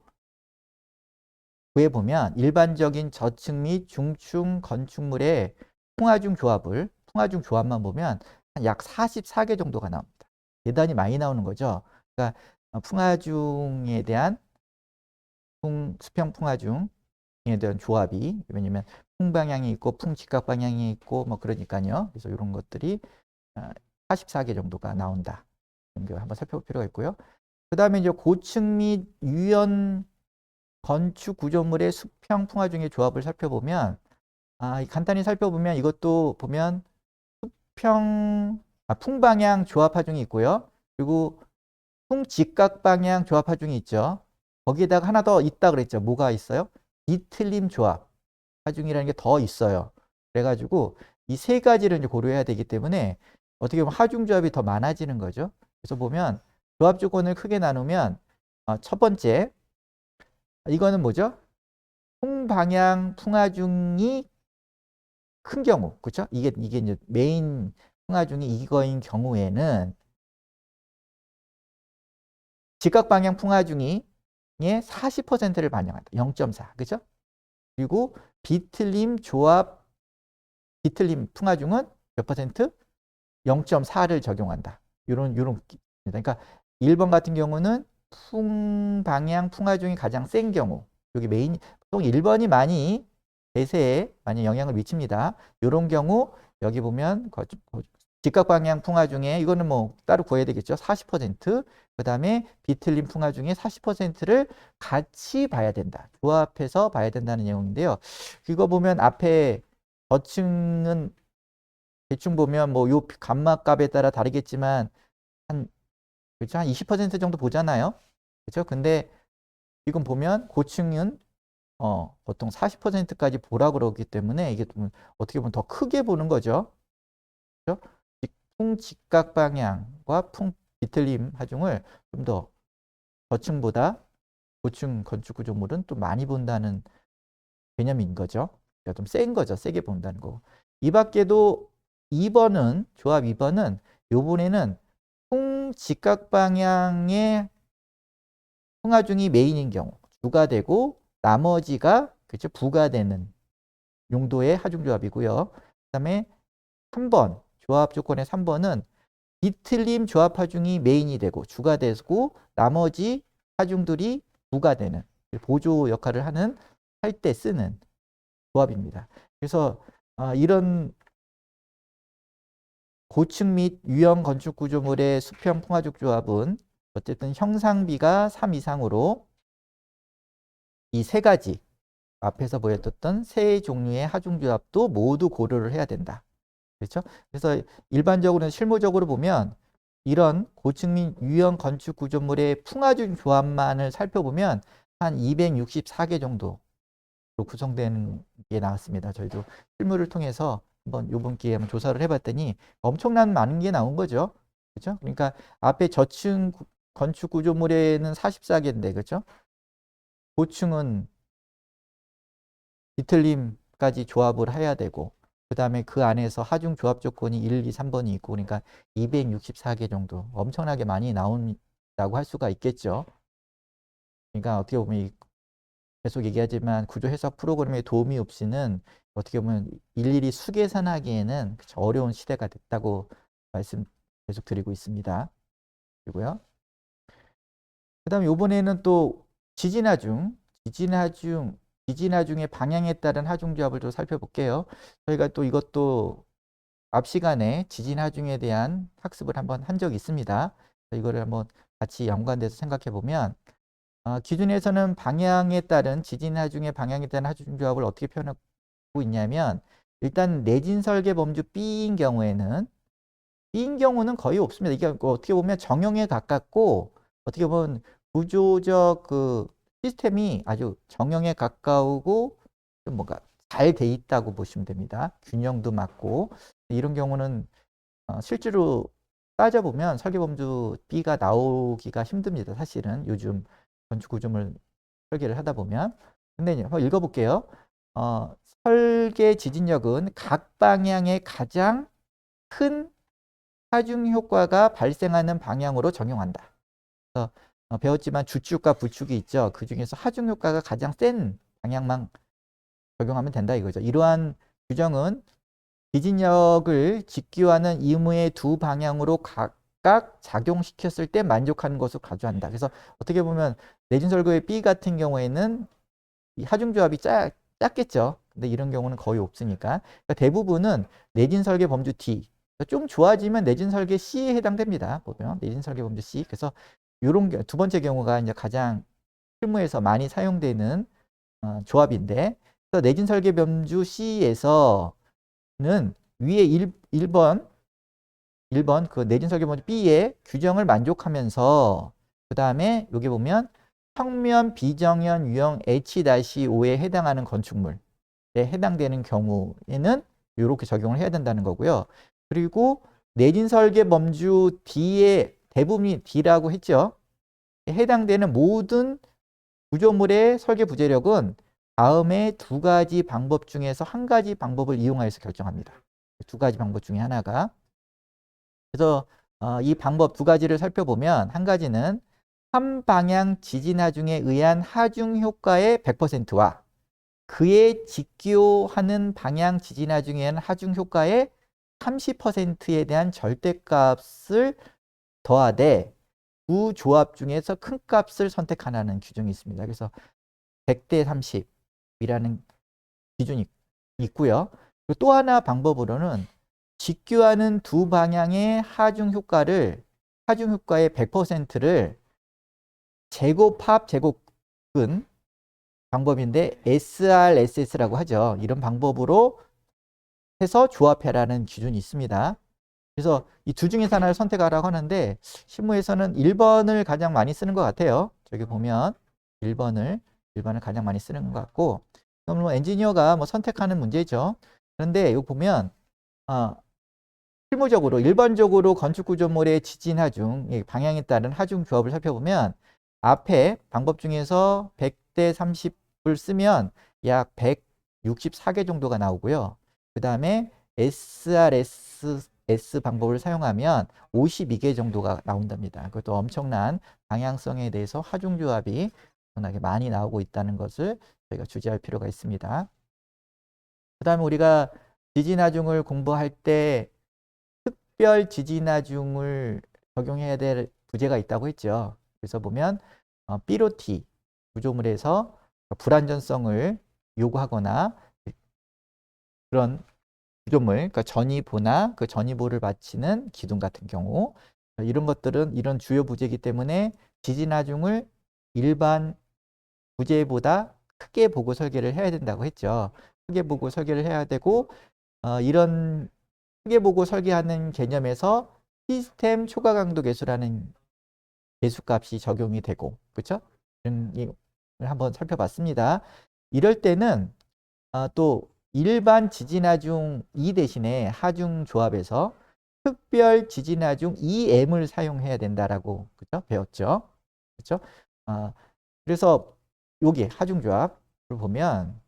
구해보면 일반적인 저층 및 중층 건축물의 풍하중 조합만 보면 약 44개 정도가 나옵니다. 대단히 많이 나오는 거죠. 그러니까 풍하중에 대한 수평 풍하중에 대한 조합이, 왜냐면 풍방향이 있고 풍직각 방향이 있고 뭐 그러니까요. 그래서 이런 것들이 44개 정도가 나온다. 이거 한번 살펴볼 필요가 있고요. 그 다음에 이제 고층 및 유연 건축 구조물의 수평 풍하중의 조합을 살펴보면 간단히 살펴보면 이것도 보면 풍방향 조합 하중이 있고요. 그리고 풍직각 방향 조합 하중이 있죠. 거기에다가 하나 더 있다 그랬죠. 뭐가 있어요? 비틀림 조합 하중이라는 게 더 있어요. 그래가지고 이 세 가지를 이제 고려해야 되기 때문에 어떻게 보면 하중 조합이 더 많아지는 거죠. 그래서 보면 조합 조건을 크게 나누면 첫 번째 이거는 뭐죠? 풍방향 풍하중이 큰 경우, 그렇죠? 이게 이제 메인 풍하중이 이거인 경우에는 직각 방향 풍하중이 40%를 반영한다. 0.4. 그죠? 그리고 비틀림 조합, 비틀림 풍화중은 몇 퍼센트? 0.4를 적용한다. 요런 그러니까 1번 같은 경우는 풍방향 풍화중이 가장 센 경우. 여기 메인 보통 1번이 많이 대세에 많이 영향을 미칩니다. 요런 경우 여기 보면 직각 방향 풍화 중에 이거는 뭐 따로 구해야 되겠죠. 40%. 그다음에 비틀림 풍화 중에 40%를 같이 봐야 된다. 조합해서 봐야 된다는 내용인데요. 이거 보면 앞에 저층은 대충 보면 뭐 요 감마 값에 따라 다르겠지만 한 그렇죠? 한 20% 정도 보잖아요. 그렇죠? 근데 지금 보면 고층은 보통 40%까지 보라 그러기 때문에 이게 좀 어떻게 보면 더 크게 보는 거죠. 그렇죠? 풍직각 방향과 풍 비틀림 하중을 좀 더 저층보다 고층 건축 구조물은 또 많이 본다는 개념인 거죠. 그러니까 좀 센 거죠. 세게 본다는 거. 이 밖에도 2번은 조합 2번은 요번에는 풍직각 방향의 풍하중이 메인인 경우 주가 되고 나머지가 그렇죠? 부가 되는 용도의 하중조합이고요. 그다음에 3번 조합 조건의 3번은 비틀림 조합 하중이 메인이 되고 주가 되고 나머지 하중들이 부가 되는 보조 역할을 하는 할 때 쓰는 조합입니다. 그래서 이런 고층 및 유형 건축 구조물의 수평 풍화죽 조합은 어쨌든 형상비가 3 이상으로 이 세 가지 앞에서 보였던 세 종류의 하중 조합도 모두 고려를 해야 된다. 그렇죠? 그래서 일반적으로는 실무적으로 보면 이런 고층 및 유형 건축 구조물의 풍화중 조합만을 살펴보면 한 264개 정도로 구성되는 게 나왔습니다. 저희도 실무를 통해서 한번 이번 기회에 한번 조사를 해봤더니 엄청난 많은 게 나온 거죠. 그렇죠? 그러니까 앞에 저층 건축 구조물에는 44개인데, 그렇죠? 고층은 비틀림까지 조합을 해야 되고, 그 다음에 그 안에서 하중 조합 조건이 1, 2, 3번이 있고, 그러니까 264개 정도 엄청나게 많이 나온다고 할 수가 있겠죠. 그러니까 어떻게 보면 계속 얘기하지만 구조 해석 프로그램의 도움이 없이는 어떻게 보면 일일이 수계산하기에는 어려운 시대가 됐다고 말씀 계속 드리고 있습니다. 그리고요. 그 다음에 이번에는 또 지진하중의 방향에 따른 하중조합을 좀 살펴볼게요. 저희가 또 이것도 앞 시간에 지진하중에 대한 학습을 한번 한 적이 있습니다. 이거를 한번 같이 연관돼서 생각해 보면 기준에서는 방향에 따른 지진하중의 방향에 따른 하중조합을 어떻게 표현하고 있냐면 일단 내진 설계 범주 B인 경우는 거의 없습니다. 이게 어떻게 보면 정형에 가깝고 어떻게 보면 구조적 그 시스템이 아주 정형에 가까우고 좀 뭔가 잘 돼 있다고 보시면 됩니다. 균형도 맞고 이런 경우는 실제로 따져보면 설계범주 B가 나오기가 힘듭니다. 사실은 요즘 건축 구조물 설계를 하다 보면. 근데 한번 읽어볼게요. 설계 지진력은 각 방향의 가장 큰 하중 효과가 발생하는 방향으로 적용한다. 그래서 배웠지만 주축과 부축이 있죠. 그 중에서 하중 효과가 가장 센 방향만 적용하면 된다 이거죠. 이러한 규정은 지진력을 직교하는 임의의 두 방향으로 각각 작용시켰을 때 만족하는 것을 가져간다. 그래서 어떻게 보면 내진설계의 B 같은 경우에는 이 하중조합이 작겠죠. 근데 이런 경우는 거의 없으니까. 그러니까 대부분은 내진설계 범주 D. 좀 좋아지면 내진설계 C에 해당됩니다. 보면 내진설계 범주 C. 그래서 이런 두 번째 경우가 이제 가장 실무에서 많이 사용되는 조합인데, 그래서 내진설계 범주 C에서는 위에 1번 그 내진설계 범주 B의 규정을 만족하면서 그 다음에 여기 보면 평면 비정현 유형 H-5에 해당하는 건축물에 해당되는 경우에는 이렇게 적용을 해야 된다는 거고요. 그리고 내진설계 범주 D의 대부분이 D라고 했죠. 해당되는 모든 구조물의 설계 부재력은 다음에 두 가지 방법 중에서 한 가지 방법을 이용하여서 결정합니다. 두 가지 방법 중에 하나가. 그래서 이 방법 두 가지를 살펴보면 한 가지는 3방향 지진하중에 의한 하중 효과의 100%와 그에 직교하는 방향 지진하중에 의한 하중 효과의 30%에 대한 절대값을 더하되 두 조합 중에서 큰 값을 선택하라는 규정이 있습니다. 그래서 100대 30이라는 기준이 있고요. 그리고 또 하나 방법으로는 직교하는 두 방향의 하중 효과의 100%를 제곱합 제곱근 방법인데 SRSS라고 하죠. 이런 방법으로 해서 조합해라는 기준이 있습니다. 그래서 이 두 중에서 하나를 선택하라고 하는데 실무에서는 1번을 가장 많이 쓰는 것 같아요. 저기 보면 1번을 가장 많이 쓰는 것 같고, 그럼 뭐 엔지니어가 뭐 선택하는 문제죠. 그런데 여기 보면 실무적으로 일반적으로 건축 구조물의 지진 하중 방향에 따른 하중 조합을 살펴보면 앞에 방법 중에서 100대 30을 쓰면 약 164개 정도가 나오고요. 그 다음에 SRSS 방법을 사용하면 52개 정도가 나온답니다. 그것도 엄청난 방향성에 대해서 하중 조합이 워낙에 많이 나오고 있다는 것을 저희가 주의할 필요가 있습니다. 그 다음에 우리가 지진 하중을 공부할 때 특별 지진 하중을 적용해야 될 부재가 있다고 했죠. 그래서 보면 BOT 구조물에서 불안전성을 요구하거나 그런 구조물, 그러니까 전이보나 그 전이보를 마치는 기둥 같은 경우 이런 것들은 이런 주요 부재이기 때문에 지진 하중을 일반 부재보다 크게 보고 설계를 해야 된다고 했죠. 크게 보고 설계를 해야 되고 이런 크게 보고 설계하는 개념에서 시스템 초과 강도 계수라는 계수값이 적용이 되고, 그렇죠? 이런 걸 한번 살펴봤습니다. 이럴 때는 또 일반 지진하중 2 대신에 하중 조합에서 특별 지진하중 2M을 사용해야 된다라고 그죠? 배웠죠. 그렇죠? 그래서 여기 하중 조합을 보면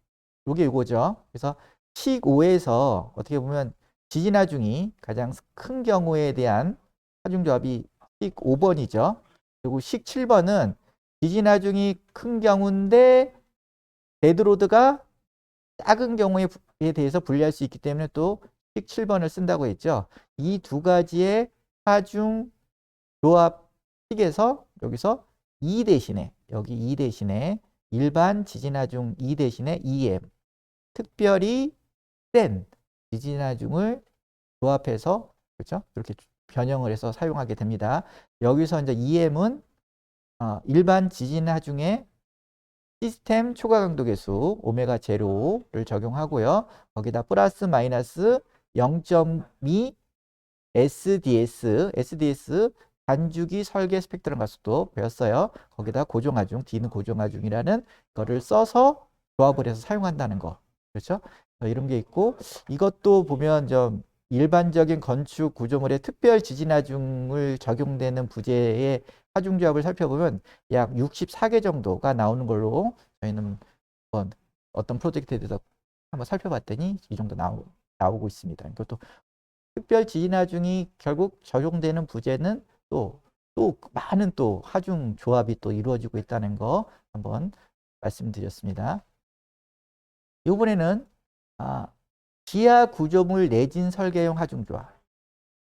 요게 이거죠. 그래서 식 5에서 어떻게 보면 지진 하중이 가장 큰 경우에 대한 하중 조합이 식 5번이죠. 그리고 식 7번은 지진 하중이 큰 경우인데 데드로드가 작은 경우에 대해서 분리할 수 있기 때문에 또 식 7번을 쓴다고 했죠. 이 두 가지의 하중 조합 식에서 여기서 2 대신에 여기 2 대신에 일반 지진 하중 2 대신에 2M 특별히 센 지진 하중을 조합해서 그렇죠? 이렇게 변형을 해서 사용하게 됩니다. 여기서 이제 EM은 일반 지진 하중에 시스템 초과 강도 계수 오메가 제로를 적용하고요. 거기다 플러스 마이너스 0.2 SDS 단주기 설계 스펙트럼 가속도 배웠어요. 거기다 고정하중, D는 고정하중이라는 거를 써서 조합을 해서 사용한다는 거. 그렇죠? 이런 게 있고 이것도 보면 좀 일반적인 건축 구조물의 특별 지진하중을 적용되는 부재의 하중 조합을 살펴보면 약 64개 정도가 나오는 걸로 저희는 어떤 프로젝트에 대해서 한번 살펴봤더니 이 정도 나오고 있습니다. 이것도 특별 지진하중이 결국 적용되는 부재는 또 많은 또 하중 조합이 또 이루어지고 있다는 거 한번 말씀드렸습니다. 이번에는 지하 구조물 내진 설계용 하중 조합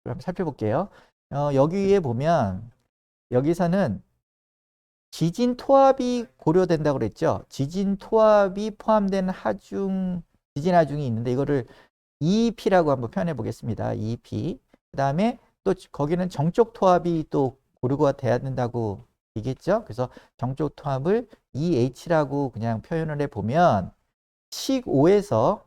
한번 살펴볼게요. 여기에 보면 여기서는 지진 토합이 고려된다고 그랬죠. 지진 토합이 포함된 지진 하중이 있는데 이거를 EEP라고 한번 표현해 보겠습니다. EEP. 그 다음에 또 거기는 정적 토합이 또 고려가 돼야 된다고 얘기했죠. 그래서 정적 토합을 EH라고 그냥 표현을 해 보면 식 5에서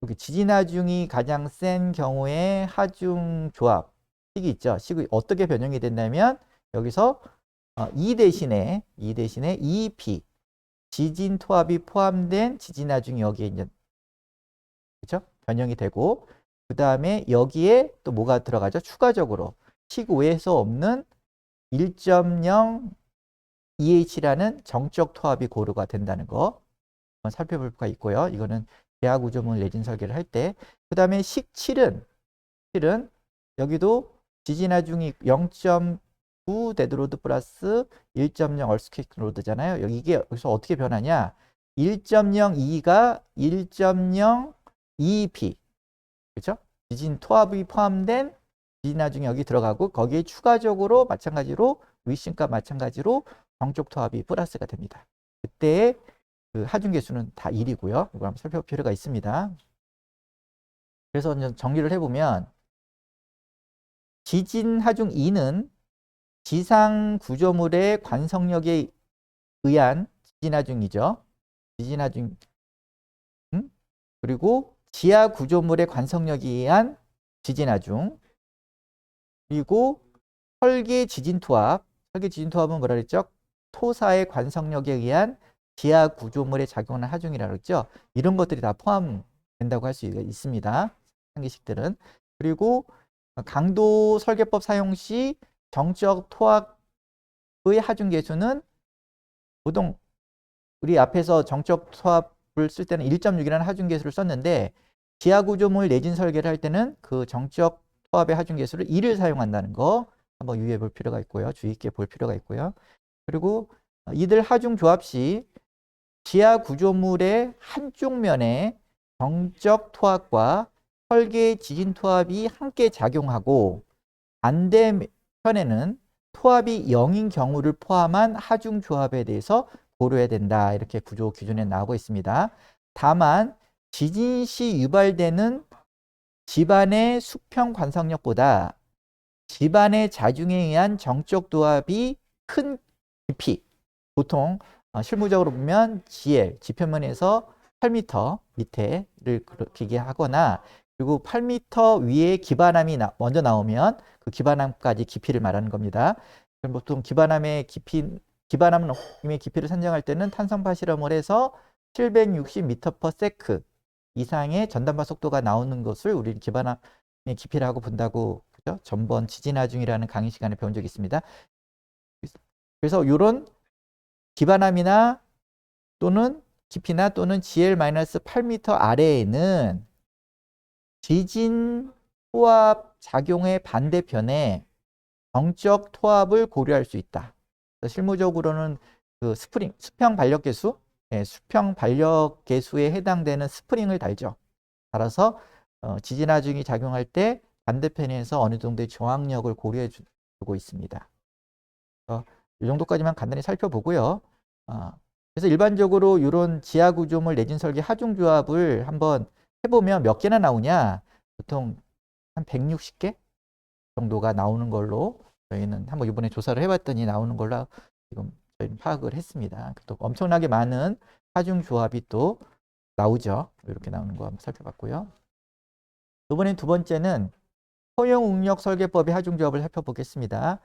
여기 지진 하중이 가장 센 경우에 하중 조합 식이 있죠. 식이 어떻게 변형이 된다면 여기서 2 대신에 EEP 지진 토합이 포함된 지진 하중이 여기에 이제 그렇죠? 변형이 되고 그 다음에 여기에 또 뭐가 들어가죠? 추가적으로 식 5에서 없는 1.0 EH라는 정적 토합이 고려가 된다는 거 살펴볼 수가 있고요. 이거는 대하 구조물 내진 설계를 할 때. 그 다음에 식 7은 여기도 지진 하중이 0.9 데드로드 플러스 1.0 얼스퀘이크 로드잖아요. 이게 여기서 어떻게 변하냐? 1.02가 1.0 EEP, 그렇죠? 지진 토합이 포함된 지진 하중이 여기 들어가고 거기에 추가적으로 마찬가지로 위심과 마찬가지로 정적 토합이 플러스가 됩니다. 그때 그 하중 계수는 다 1이고요. 이걸 한번 살펴볼 필요가 있습니다. 그래서 정리를 해보면 지진 하중 2는 지상 구조물의 관성력에 의한 지진 하중이죠. 지진 하중. 그리고 지하 구조물의 관성력에 의한 지진 하중. 그리고 설계 지진 투합. 설계 지진 투합은 뭐라 그랬죠? 토사의 관성력에 의한 지하 구조물에 작용하는 하중이라고 했죠. 이런 것들이 다 포함된다고 할 수 있습니다. 상기식들은. 그리고 강도 설계법 사용 시 정적 토합의 하중 계수는 보통 우리 앞에서 정적 토합을 쓸 때는 1.6이라는 하중 계수를 썼는데 지하 구조물 내진 설계를 할 때는 그 정적 토합의 하중 계수를 1을 사용한다는 거 한번 유의해 볼 필요가 있고요. 주의 있게 볼 필요가 있고요. 그리고 이들 하중 조합 시 지하 구조물의 한쪽 면에 정적 토합과 설계 지진 토합이 함께 작용하고 반대편에는 토합이 0인 경우를 포함한 하중 조합에 대해서 고려해야 된다. 이렇게 구조 기준에 나오고 있습니다. 다만 지진 시 유발되는 집안의 수평 관성력보다 집안의 자중에 의한 정적 도합이 큰 깊이, 보통 실무적으로 보면 GL, 지표면에서 8m 밑에를 그리게 하거나 그리고 8m 위에 기반함이 먼저 나오면 그 기반함까지 깊이를 말하는 겁니다. 그럼 보통 기반함의 기반함의 깊이를 산정할 때는 탄성파 실험을 해서 760m/s 이상의 전단파 속도가 나오는 것을 우리 기반함의 깊이라고 본다고, 그죠? 전번 지진 하중이라는 강의 시간에 배운 적이 있습니다. 그래서 이런 기반함이나 또는 깊이나 또는 GL-8m 아래에는 지진 토합 작용의 반대편에 정적 토합을 고려할 수 있다. 실무적으로는 그 스프링, 수평 반력 계수, 수평 반력 계수에 해당되는 스프링을 달죠. 따라서 지진 하중이 작용할 때 반대편에서 어느 정도의 저항력을 고려해 주고 있습니다. 이 정도까지만 간단히 살펴보고요. 그래서 일반적으로 이런 지하 구조물 내진 설계 하중 조합을 한번 해보면 몇 개나 나오냐? 보통 한 160개 정도가 나오는 걸로 저희는 한번 이번에 조사를 해봤더니 나오는 걸로 지금 저희는 파악을 했습니다. 또 엄청나게 많은 하중 조합이 또 나오죠. 이렇게 나오는 거 한번 살펴봤고요. 이번엔 두 번째는 허용응력 설계법의 하중 조합을 살펴보겠습니다.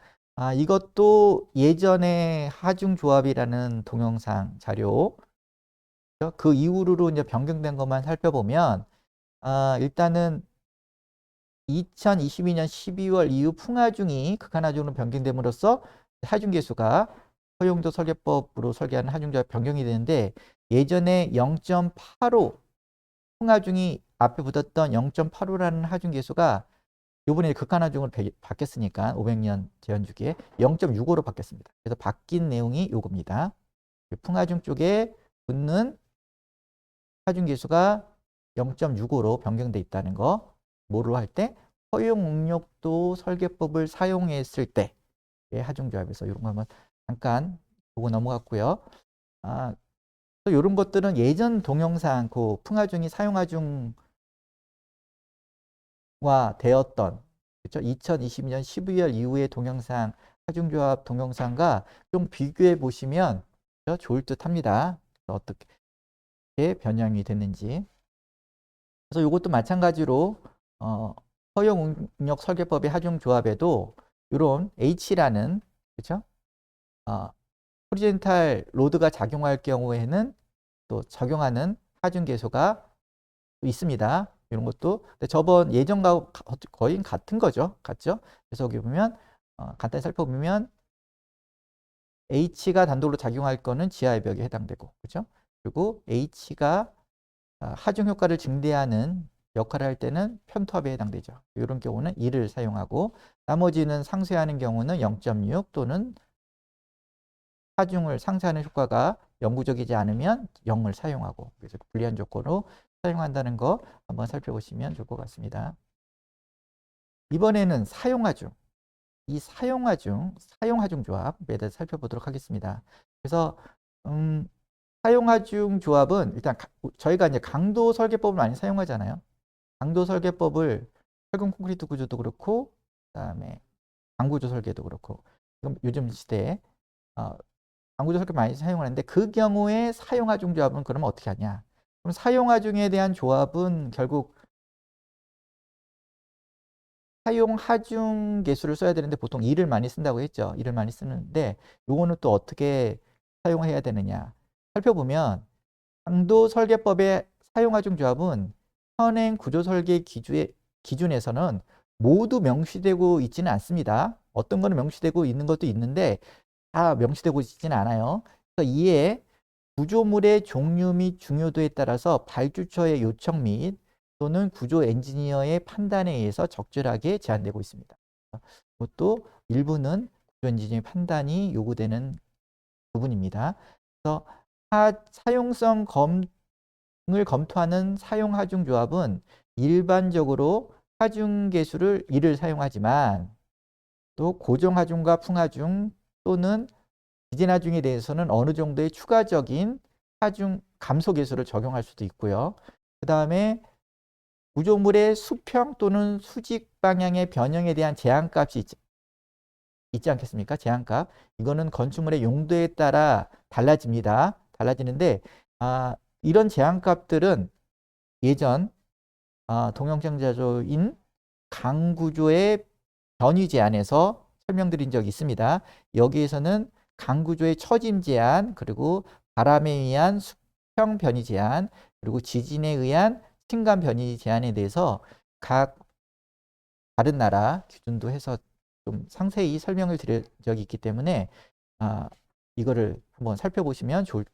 이것도 예전에 하중 조합이라는 동영상 자료, 그 이후로 이제 변경된 것만 살펴보면, 일단은 2022년 12월 이후 풍하중이 극한하중으로 변경됨으로써 하중 계수가 허용도 설계법으로 설계하는 하중 조합 변경이 되는데, 예전에 0.85 풍하중이 앞에 붙었던 0.85라는 하중 계수가 이번에 극한하중으로 바뀌었으니까 500년 제한주기에 0.65로 바뀌었습니다. 그래서 바뀐 내용이 이겁니다. 풍하중 쪽에 붙는 하중 계수가 0.65로 변경돼 있다는 거. 뭐로 할 때? 허용응력도 설계법을 사용했을 때의 하중 조합에서 이런 거 한번 잠깐 보고 넘어갔고요. 또 이런 것들은 예전 동영상 그 풍하중이 사용하중 되었던, 그렇죠? 2022년 12월 이후의 동영상, 하중조합 동영상과 좀 비교해 보시면 좋을 듯 합니다. 어떻게 변형이 됐는지. 그래서 이것도 마찬가지로 허용응력 설계법의 하중조합에도 이런 H라는, 그렇죠? 호리젠탈 로드가 작용할 경우에는 또 적용하는 하중 계수가 있습니다. 이런 것도. 근데 저번 예전과 거의 같은 거죠. 같죠? 그래서 여기 보면 간단히 살펴보면 H가 단독으로 작용할 거는 지하의 벽에 해당되고, 그렇죠? 그리고 H가 하중 효과를 증대하는 역할을 할 때는 편투합에 해당되죠. 이런 경우는 2를 사용하고 나머지는 상쇄하는 경우는 0.6 또는 하중을 상쇄하는 효과가 영구적이지 않으면 0을 사용하고 그래서 불리한 조건으로 사용한다는 거 한번 살펴보시면 좋을 것 같습니다. 이번에는 사용하중. 이 사용하중 조합에 대해서 살펴보도록 하겠습니다. 그래서 사용하중 조합은 일단 저희가 이제 강도 설계법을 많이 사용하잖아요. 강도 설계법을 철근 콘크리트 구조도 그렇고 그다음에 강구조 설계도 그렇고 요즘 시대에 강구조 설계 많이 사용하는데 그 경우에 사용하중 조합은 그러면 어떻게 하냐? 그럼 사용하중에 대한 조합은 결국 사용하중 계수를 써야 되는데 보통 2를 많이 쓴다고 했죠. 2를 많이 쓰는데 요거는 또 어떻게 사용해야 되느냐? 살펴보면 강도 설계법의 사용하중 조합은 현행 구조 설계 기준에서는 모두 명시되고 있지는 않습니다. 어떤 거는 명시되고 있는 것도 있는데 다 명시되고 있지는 않아요. 그래서 이에 구조물의 종류 및 중요도에 따라서 발주처의 요청 및 또는 구조 엔지니어의 판단에 의해서 적절하게 제한되고 있습니다. 그것도 일부는 구조 엔지니어의 판단이 요구되는 부분입니다. 그래서 사용성 검을 검토하는 사용 하중 조합은 일반적으로 하중 계수를 1을 사용하지만 또 고정 하중과 풍하중 또는 지진 하중에 대해서는 어느 정도의 추가적인 하중 감소 계수를 적용할 수도 있고요. 그 다음에 구조물의 수평 또는 수직 방향의 변형에 대한 제한값이 있지 않겠습니까? 제한값. 이거는 건축물의 용도에 따라 달라집니다. 달라지는데 이런 제한값들은 예전 동영상자료인 강구조의 변위 제한에서 설명드린 적이 있습니다. 여기에서는 강구조의 처짐 제한, 그리고 바람에 의한 수평 변이 제한, 그리고 지진에 의한 층간 변이 제한에 대해서 각 다른 나라 기준도 해서 좀 상세히 설명을 드린 적이 있기 때문에 이거를 한번 살펴보시면 좋을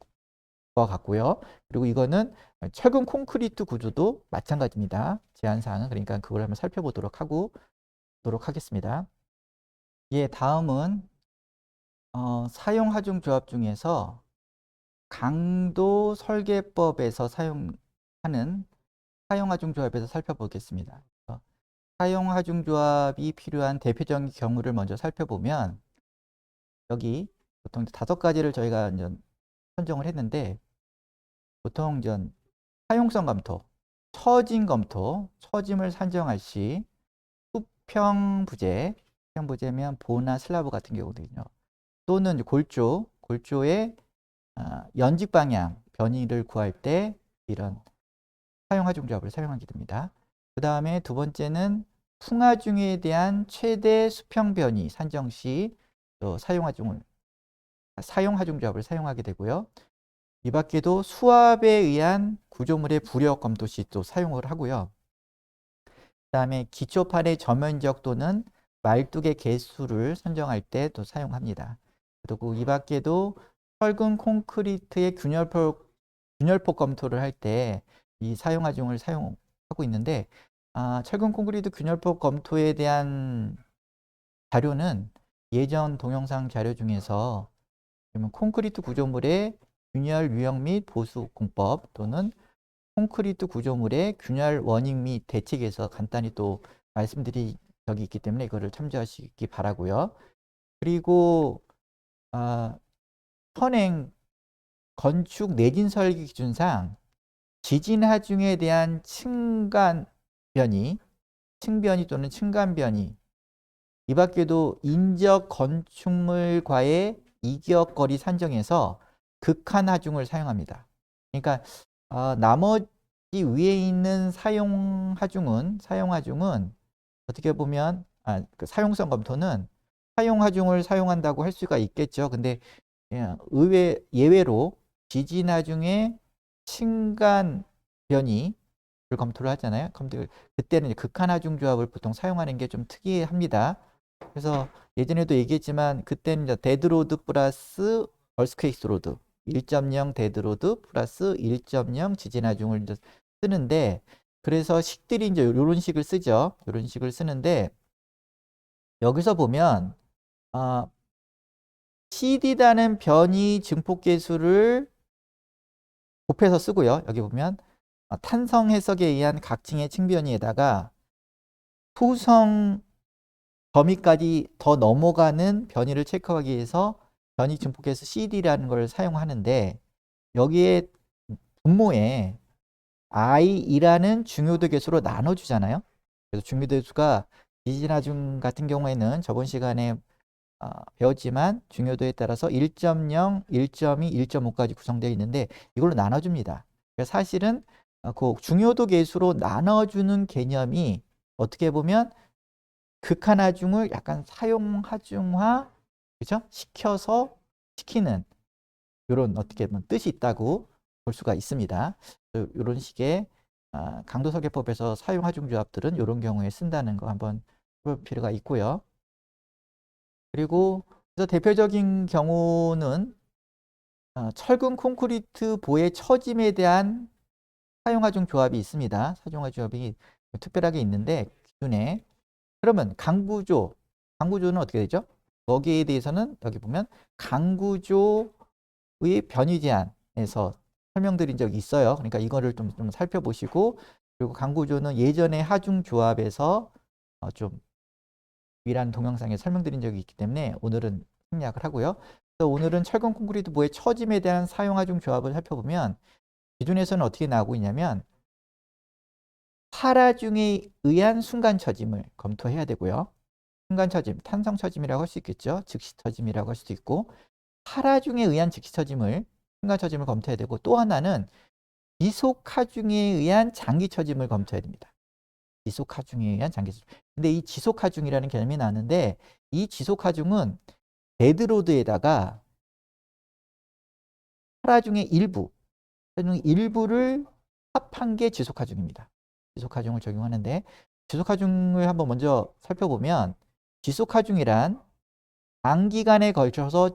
것 같고요. 그리고 이거는 철근 콘크리트 구조도 마찬가지입니다. 제한사항은 그러니까 그걸 한번 살펴보도록 하겠습니다. 예, 다음은 사용하중 조합 중에서 강도 설계법에서 사용하는 사용하중 조합에서 살펴보겠습니다. 사용하중 조합이 필요한 대표적인 경우를 먼저 살펴보면 여기 보통 5가지를 저희가 이제 선정을 했는데 보통 이제 사용성 검토, 처짐 검토, 처짐을 산정할 시 수평 부재면 보나 슬라브 같은 경우거든요. 또는 골조의 연직 방향 변이를 구할 때 이런 사용하중 조합을 사용하게 됩니다. 그 다음에 두 번째는 풍하중에 대한 최대 수평 변이 산정 시 사용하중 조합을 사용하게 되고요. 이 밖에도 수압에 의한 구조물의 부력 검토 시 또 사용을 하고요. 그 다음에 기초판의 저면적 또는 말뚝의 개수를 선정할 때 또 사용합니다. 그리고 이 밖에도 철근 콘크리트의 균열폭 검토를 할 때 이 사용하중을 사용하고 있는데 철근 콘크리트 균열폭 검토에 대한 자료는 예전 동영상 자료 중에서 콘크리트 구조물의 균열 유형 및 보수 공법 또는 콘크리트 구조물의 균열 원인 및 대책에서 간단히 또 말씀드린 적이 있기 때문에 이거를 참조하시기 바라고요. 그리고 현행 건축 내진 설계 기준상 지진 하중에 대한 층간 변이, 층변이 또는 층간 변이, 이 밖에도 인적 건축물과의 이격거리 산정에서 극한 하중을 사용합니다. 그러니까 나머지 위에 있는 사용 하중은 어떻게 보면 그 사용성 검토는 사용 하중을 사용한다고 할 수가 있겠죠. 근데 예외로 지진 하중의 층간 변이를 검토를 하잖아요. 그때는 극한 하중 조합을 보통 사용하는 게 좀 특이합니다. 그래서 예전에도 얘기했지만 그때는 이제 데드로드 플러스 얼스퀘이스 로드 1.0 데드로드 플러스 1.0 지진 하중을 이제 쓰는데 그래서 식들이 이제 이런 식을 쓰죠. 이런 식을 쓰는데 여기서 보면 CD라는 변이 증폭계수를 곱해서 쓰고요. 여기 보면 탄성 해석에 의한 각층의 층변위에다가 토성 범위까지 더 넘어가는 변이를 체크하기 위해서 변이 증폭계수 CD라는 걸 사용하는데 여기에 분모에 i이라는 중요도 계수로 나눠주잖아요. 그래서 중요도 계수가 지진하중 같은 경우에는 저번 시간에 배웠지만 중요도에 따라서 1.0, 1.2, 1.5까지 구성되어 있는데 이걸로 나눠줍니다. 그래서 사실은 그 중요도 계수로 나눠주는 개념이 어떻게 보면 극한하중을 약간 사용하중화, 그죠? 시키는 이런 어떻게 보면 뜻이 있다고 볼 수가 있습니다. 이런 식의 강도설계법에서 사용하중 조합들은 이런 경우에 쓴다는 거 한번 볼 필요가 있고요. 그리고 그래서 대표적인 경우는 철근 콘크리트 보의 처짐에 대한 사용하중 조합이 있습니다. 사용하중 조합이 특별하게 있는데 기준에 그러면 강구조는 어떻게 되죠? 거기에 대해서는 여기 보면 강구조의 변이 제한에서 설명드린 적이 있어요. 그러니까 이거를 좀 살펴보시고 그리고 강구조는 예전에 하중 조합에서 좀 위란 동영상에 설명드린 적이 있기 때문에 오늘은 생략을 하고요. 그래서 오늘은 철근 콘크리트 보의 처짐에 대한 사용하중 조합을 살펴보면 기준에서는 어떻게 나오고 있냐면 파라중에 의한 순간 처짐을 검토해야 되고요. 순간 처짐, 탄성 처짐이라고 할 수 있겠죠. 즉시 처짐이라고 할 수도 있고 파라중에 의한 즉시 처짐을 순간 처짐을 검토해야 되고 또 하나는 지속 하중에 의한 장기 처짐을 검토해야 됩니다. 지속 하중에 의한 장기 처짐. 근데 이 지속 하중이라는 개념이 나는데 이 지속 하중은 데드로드에다가 파라중의 일부를 합한 게 지속 하중입니다. 지속 하중을 적용하는데 지속 하중을 한번 먼저 살펴보면 지속 하중이란 장기간에 걸쳐서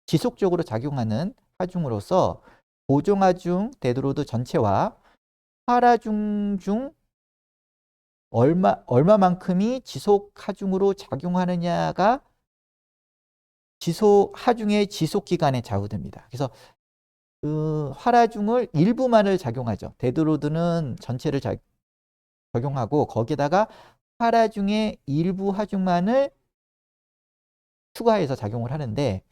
지속적으로 작용하는 하중으로서 고정하중 데드로드 전체와 파라중 중 얼마만큼이 지속 하중으로 작용하느냐가 하중의 지속 기간에 좌우됩니다. 그래서 그 하라중을 일부만을 작용하죠. 데드로드는 전체를 적용하고 거기에다가 하라중의 일부 하중만을 추가해서 작용을 하는데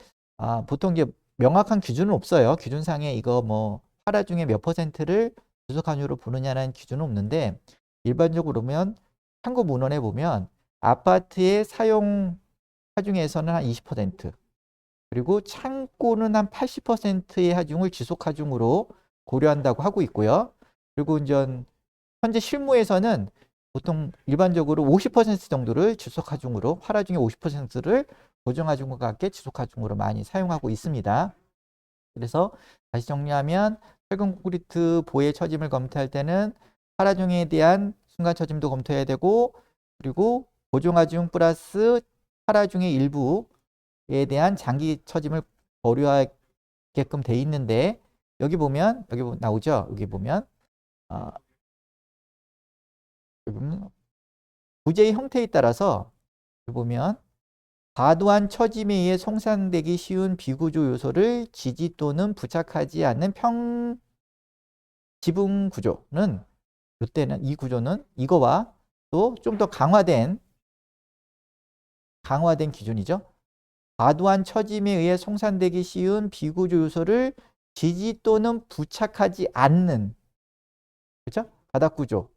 보통 이제 명확한 기준은 없어요. 기준상에 이거 뭐 하라중의 몇 퍼센트를 지속 함유로 보느냐는 기준은 없는데 일반적으로 보면 참고 문헌에 보면 아파트의 사용 하중에서는 한 20%, 그리고 창고는 한 80%의 하중을 지속 하중으로 고려한다고 하고 있고요. 그리고 이제 현재 실무에서는 보통 일반적으로 50% 정도를 지속 하중으로, 하라중의 50%를 고정 하중과 함께 지속 하중으로 많이 사용하고 있습니다. 그래서 다시 정리하면 철근 콘크리트 보의 처짐을 검토할 때는 하라중에 대한 순간 처짐도 검토해야 되고 그리고 고정 하중 플러스 하라중의 일부에 대한 장기 처짐을 고려하게끔 돼 있는데 여기 보면 나오죠. 여기 보면 부재의 형태에 따라서 여기 보면 과도한 처짐에 의해 손상되기 쉬운 비구조 요소를 지지 또는 부착하지 않는 지붕 구조는 이때는 이 구조는 이거와 또 좀 더 강화된 기준이죠. 과도한 처짐에 의해 손상되기 쉬운 비구조 요소를 지지 또는 부착하지 않는, 그렇죠? 바닥 구조가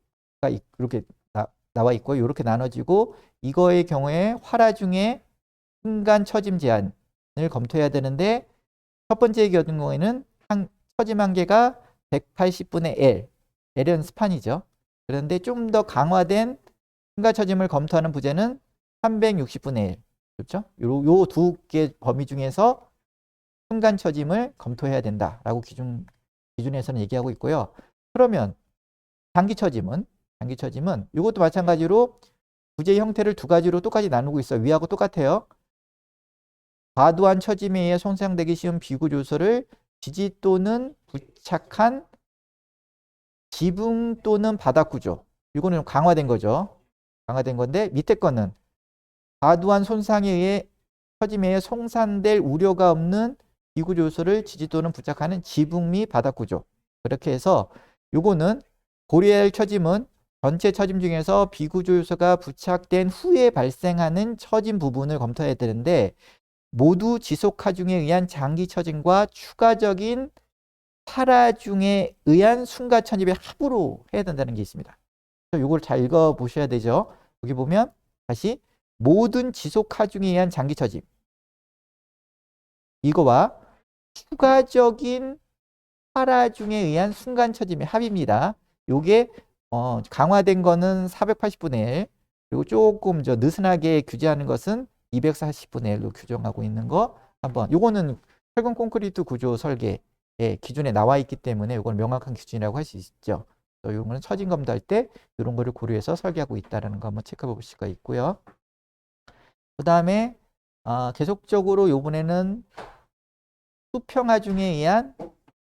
이렇게 나와 있고 이렇게 나눠지고 이거의 경우에 화라중에 순간 처짐 제한을 검토해야 되는데 첫 번째 경우에는 처짐 한계가 180분의 L, L은 스판이죠. 그런데 좀 더 강화된 순간 처짐을 검토하는 부재는 360분의 L, 그렇죠? 요 두 개 범위 중에서 순간 처짐을 검토해야 된다라고 기준에서는 얘기하고 있고요. 그러면 장기 처짐은 이것도 마찬가지로 부재 형태를 두 가지로 똑같이 나누고 있어요. 위하고 똑같아요. 과도한 처짐에 의해 손상되기 쉬운 비구조 요소를 지지 또는 부착한 지붕 또는 바닥 구조. 이거는 강화된 거죠. 강화된 건데 밑에 거는 과도한 손상에 의해 처짐에 의해 송산될 우려가 없는 기구조 요소를 지지 또는 부착하는 지붕 및 바닥 구조. 그렇게 해서 요거는 고려해야 할 처짐은 전체 처짐 중에서 비구조 요소가 부착된 후에 발생하는 처짐 부분을 검토해야 되는데 모두 지속 하중에 의한 장기 처짐과 추가적인 탈하중에 의한 순간 처짐의 합으로 해야 된다는 게 있습니다. 이걸 잘 읽어 보셔야 되죠. 여기 보면 다시 모든 지속 하중에 의한 장기 처짐 이거와 추가적인 탈하중에 의한 순간 처짐의 합입니다. 요게 강화된 거는 480분의 1 그리고 조금 느슨하게 규제하는 것은 240분의 1로 규정하고 있는 거 한번 요거는 철근 콘크리트 구조 설계의 기준에 나와 있기 때문에 이건 명확한 기준이라고 할 수 있죠. 이런 거는 처진 검도할 때 이런 거를 고려해서 설계하고 있다는 거 한번 체크해 볼 수가 있고요. 그 다음에 계속적으로 요번에는 수평하중에 의한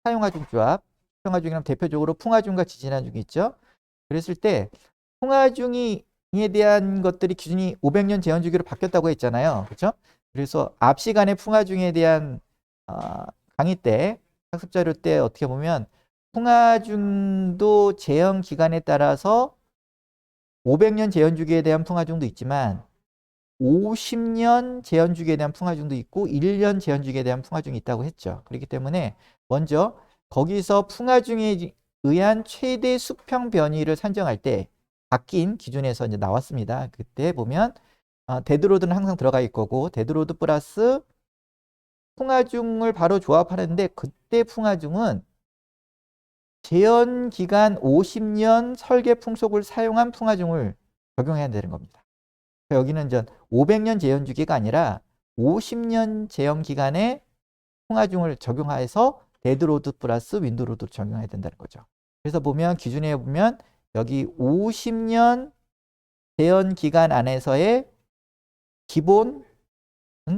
사용하중 조합, 수평하중이라면 대표적으로 풍하중과 지진하중이 있죠. 그랬을 때 풍하중에 대한 것들이 기준이 500년 제한 주기로 바뀌었다고 했잖아요. 그렇죠? 그래서 앞 시간에 풍하중에 대한 강의 때 학습 자료 때 어떻게 보면 풍하중도 제한 기간에 따라서 500년 제한 주기에 대한 풍하중도 있지만 50년 제한 주기에 대한 풍하중도 있고 1년 제한 주기에 대한 풍하중이 있다고 했죠. 그렇기 때문에 먼저 거기서 풍하중에 의한 최대 수평 변이를 산정할 때 바뀐 기준에서 이제 나왔습니다. 그때 보면 데드로드는 항상 들어가 있고 데드로드 플러스 풍하중을 바로 조합하는데 그때 풍하중은 제한 기간 50년 설계 풍속을 사용한 풍하중을 적용해야 되는 겁니다. 여기는 이제 500년 제한 주기가 아니라 50년 제한 기간에 풍하중을 적용해서 데드로드 플러스 윈드로드를 적용해야 된다는 거죠. 그래서 보면 기준에 보면 여기 50년 제한 기간 안에서의 기본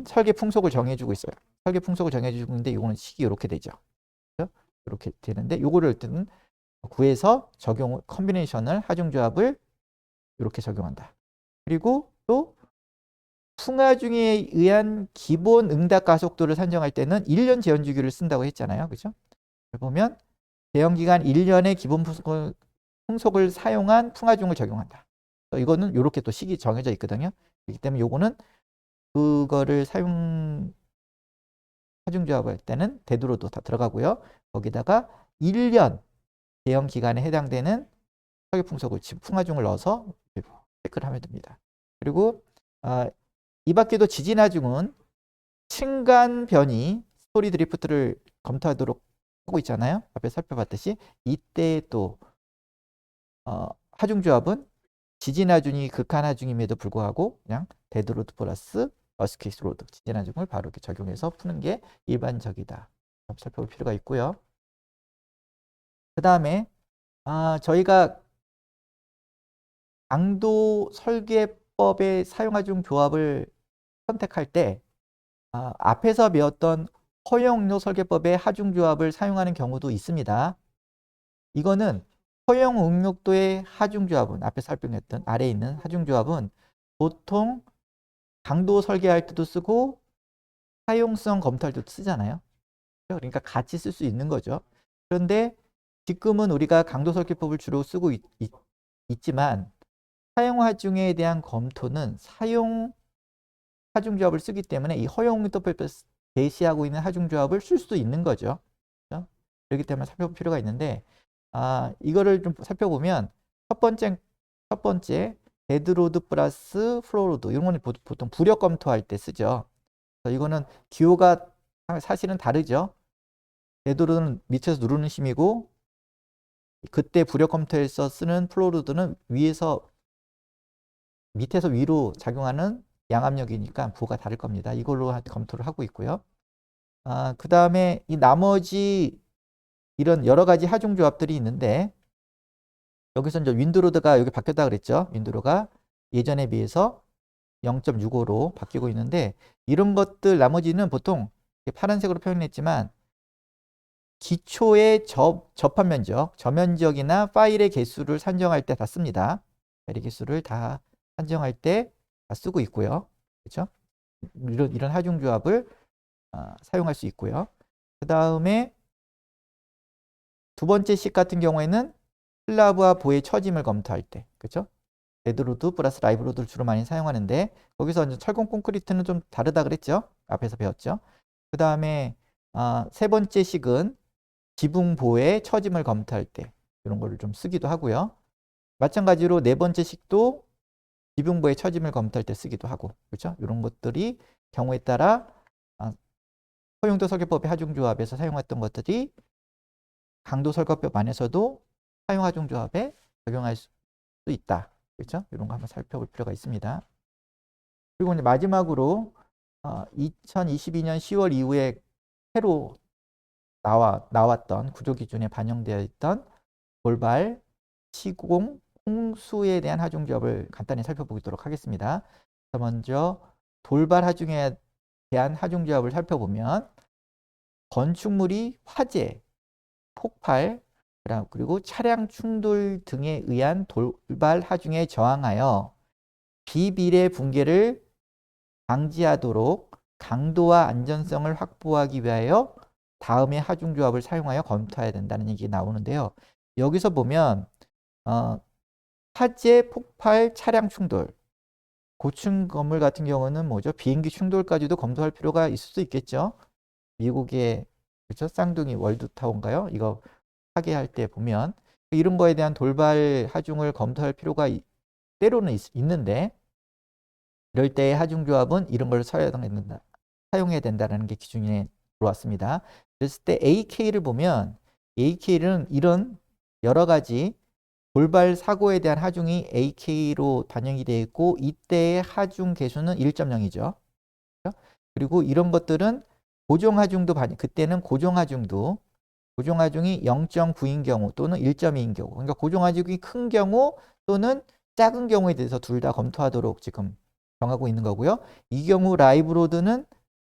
설계 풍속을 정해주고 있어요. 설계 풍속을 정해주고 있는데 이거는 식이 이렇게 되죠. 그렇죠? 이렇게 되는데 이거를 일단 구해서 적용 컨비네이션을 하중조합을 이렇게 적용한다. 그리고 또 풍하중에 의한 기본 응답 가속도를 산정할 때는 1년 제한 주기를 쓴다고 했잖아요. 그렇죠? 보면 제한 기간 1년의 기본 풍속을 사용한 풍하중을 적용한다. 이거는 이렇게 또 식이 정해져 있거든요. 그렇기 때문에 요거는 그거를 사용 하중조합할 때는 데드로도 다 들어가고요. 거기다가 1년 제한 기간에 해당되는 설계 풍속을 풍하중을 넣어서 체크를 하면 됩니다. 그리고 이 밖에도 지진하중은 층간 변이, 스토리 드리프트를 검토하도록 하고 있잖아요. 앞에 살펴봤듯이 이때 또 하중조합은 지진하중이 극한하중임에도 불구하고 그냥 데드로드 플러스 어스케이스 로드 지진하중을 바로 이렇게 적용해서 푸는 게 일반적이다. 살펴볼 필요가 있고요. 그 다음에 저희가 강도 설계법의 사용하중 조합을 선택할 때 앞에서 배웠던 허용로 설계법의 하중조합을 사용하는 경우도 있습니다. 이거는 허용 응용도의 하중조합은 앞에 살펴봤던 아래에 있는 하중조합은 보통 강도 설계할 때도 쓰고 사용성 검토할 때도 쓰잖아요. 그러니까 같이 쓸 수 있는 거죠. 그런데 지금은 우리가 강도 설계법을 주로 쓰고 있지만 사용 하중에 대한 검토는 사용 하중조합을 쓰기 때문에 이 허용 응용도법을 제시하고 있는 하중조합을 쓸 수도 있는 거죠. 그렇죠? 그렇기 때문에 살펴볼 필요가 있는데 이거를 좀 살펴보면 첫 번째 데드로드 플러스 플로로드 이런 거는 보통 부력 검토할 때 쓰죠. 그래서 이거는 기호가 사실은 다르죠. 데드로드는 밑에서 누르는 힘이고 그때 부력 검토에서 쓰는 플로로드는 밑에서 위로 작용하는 양압력이니까 부호가 다를 겁니다. 이걸로 검토를 하고 있고요. 그 다음에 이 나머지 이런 여러 가지 하중 조합들이 있는데 여기서 이제 윈드로드가 여기 바뀌었다 그랬죠. 윈드로드가 예전에 비해서 0.65로 바뀌고 있는데 이런 것들 나머지는 보통 파란색으로 표현했지만 기초의 접한 면적, 저면적이나 파일의 개수를 산정할 때 다 씁니다. 파일의 개수를 다 산정할 때 다 쓰고 있고요. 그렇죠? 이런 하중조합을 사용할 수 있고요. 그 다음에 두 번째 식 같은 경우에는 슬라브와 보의 처짐을 검토할 때, 그렇죠? 데드로드 플러스 라이브로드를 주로 많이 사용하는데 거기서 이제 철공 콘크리트는 좀 다르다 그랬죠? 앞에서 배웠죠? 그 다음에 세 번째 식은 지붕 보의 처짐을 검토할 때 이런 거를 좀 쓰기도 하고요. 마찬가지로 네 번째 식도 지붕 보의 처짐을 검토할 때 쓰기도 하고, 그렇죠? 이런 것들이 경우에 따라 허용도 설계법의 하중조합에서 사용했던 것들이 강도 설계법 안에서도 사용 하중조합에 적용할 수 있다. 그렇죠? 이런 거 한번 살펴볼 필요가 있습니다. 그리고 이제 마지막으로 2022년 10월 이후에 새로 나왔던 구조 기준에 반영되어 있던 돌발, 시공, 홍수에 대한 하중조합을 간단히 살펴보도록 하겠습니다. 먼저 돌발 하중에 대한 하중조합을 살펴보면 건축물이 화재, 폭발, 그리고 차량 충돌 등에 의한 돌발 하중에 저항하여 비비례 붕괴를 방지하도록 강도와 안전성을 확보하기 위하여 다음의 하중조합을 사용하여 검토해야 된다는 얘기 나오는데요. 여기서 보면 화재, 폭발, 차량 충돌, 고층 건물 같은 경우는 뭐죠? 비행기 충돌까지도 검토할 필요가 있을 수 있겠죠. 미국의 그렇죠? 쌍둥이 월드타워인가요? 이거 파괴할 때 보면 이런 거에 대한 돌발 하중을 검토할 필요가 때로는 있는데 이럴 때의 하중조합은 이런 걸 사용해야 된다는 게 기준에 들어왔습니다. 그랬을 때 AK를 보면 AK는 이런 여러 가지 돌발 사고에 대한 하중이 AK로 반영이 되어 있고 이때의 하중 개수는 1.0이죠. 그리고 이런 것들은 고정하중도 그때는 고정하중이 0.9인 경우 또는 1.2인 경우, 그러니까 고정하중이 큰 경우 또는 작은 경우에 대해서 둘 다 검토하도록 지금 정하고 있는 거고요. 이 경우 라이브로드는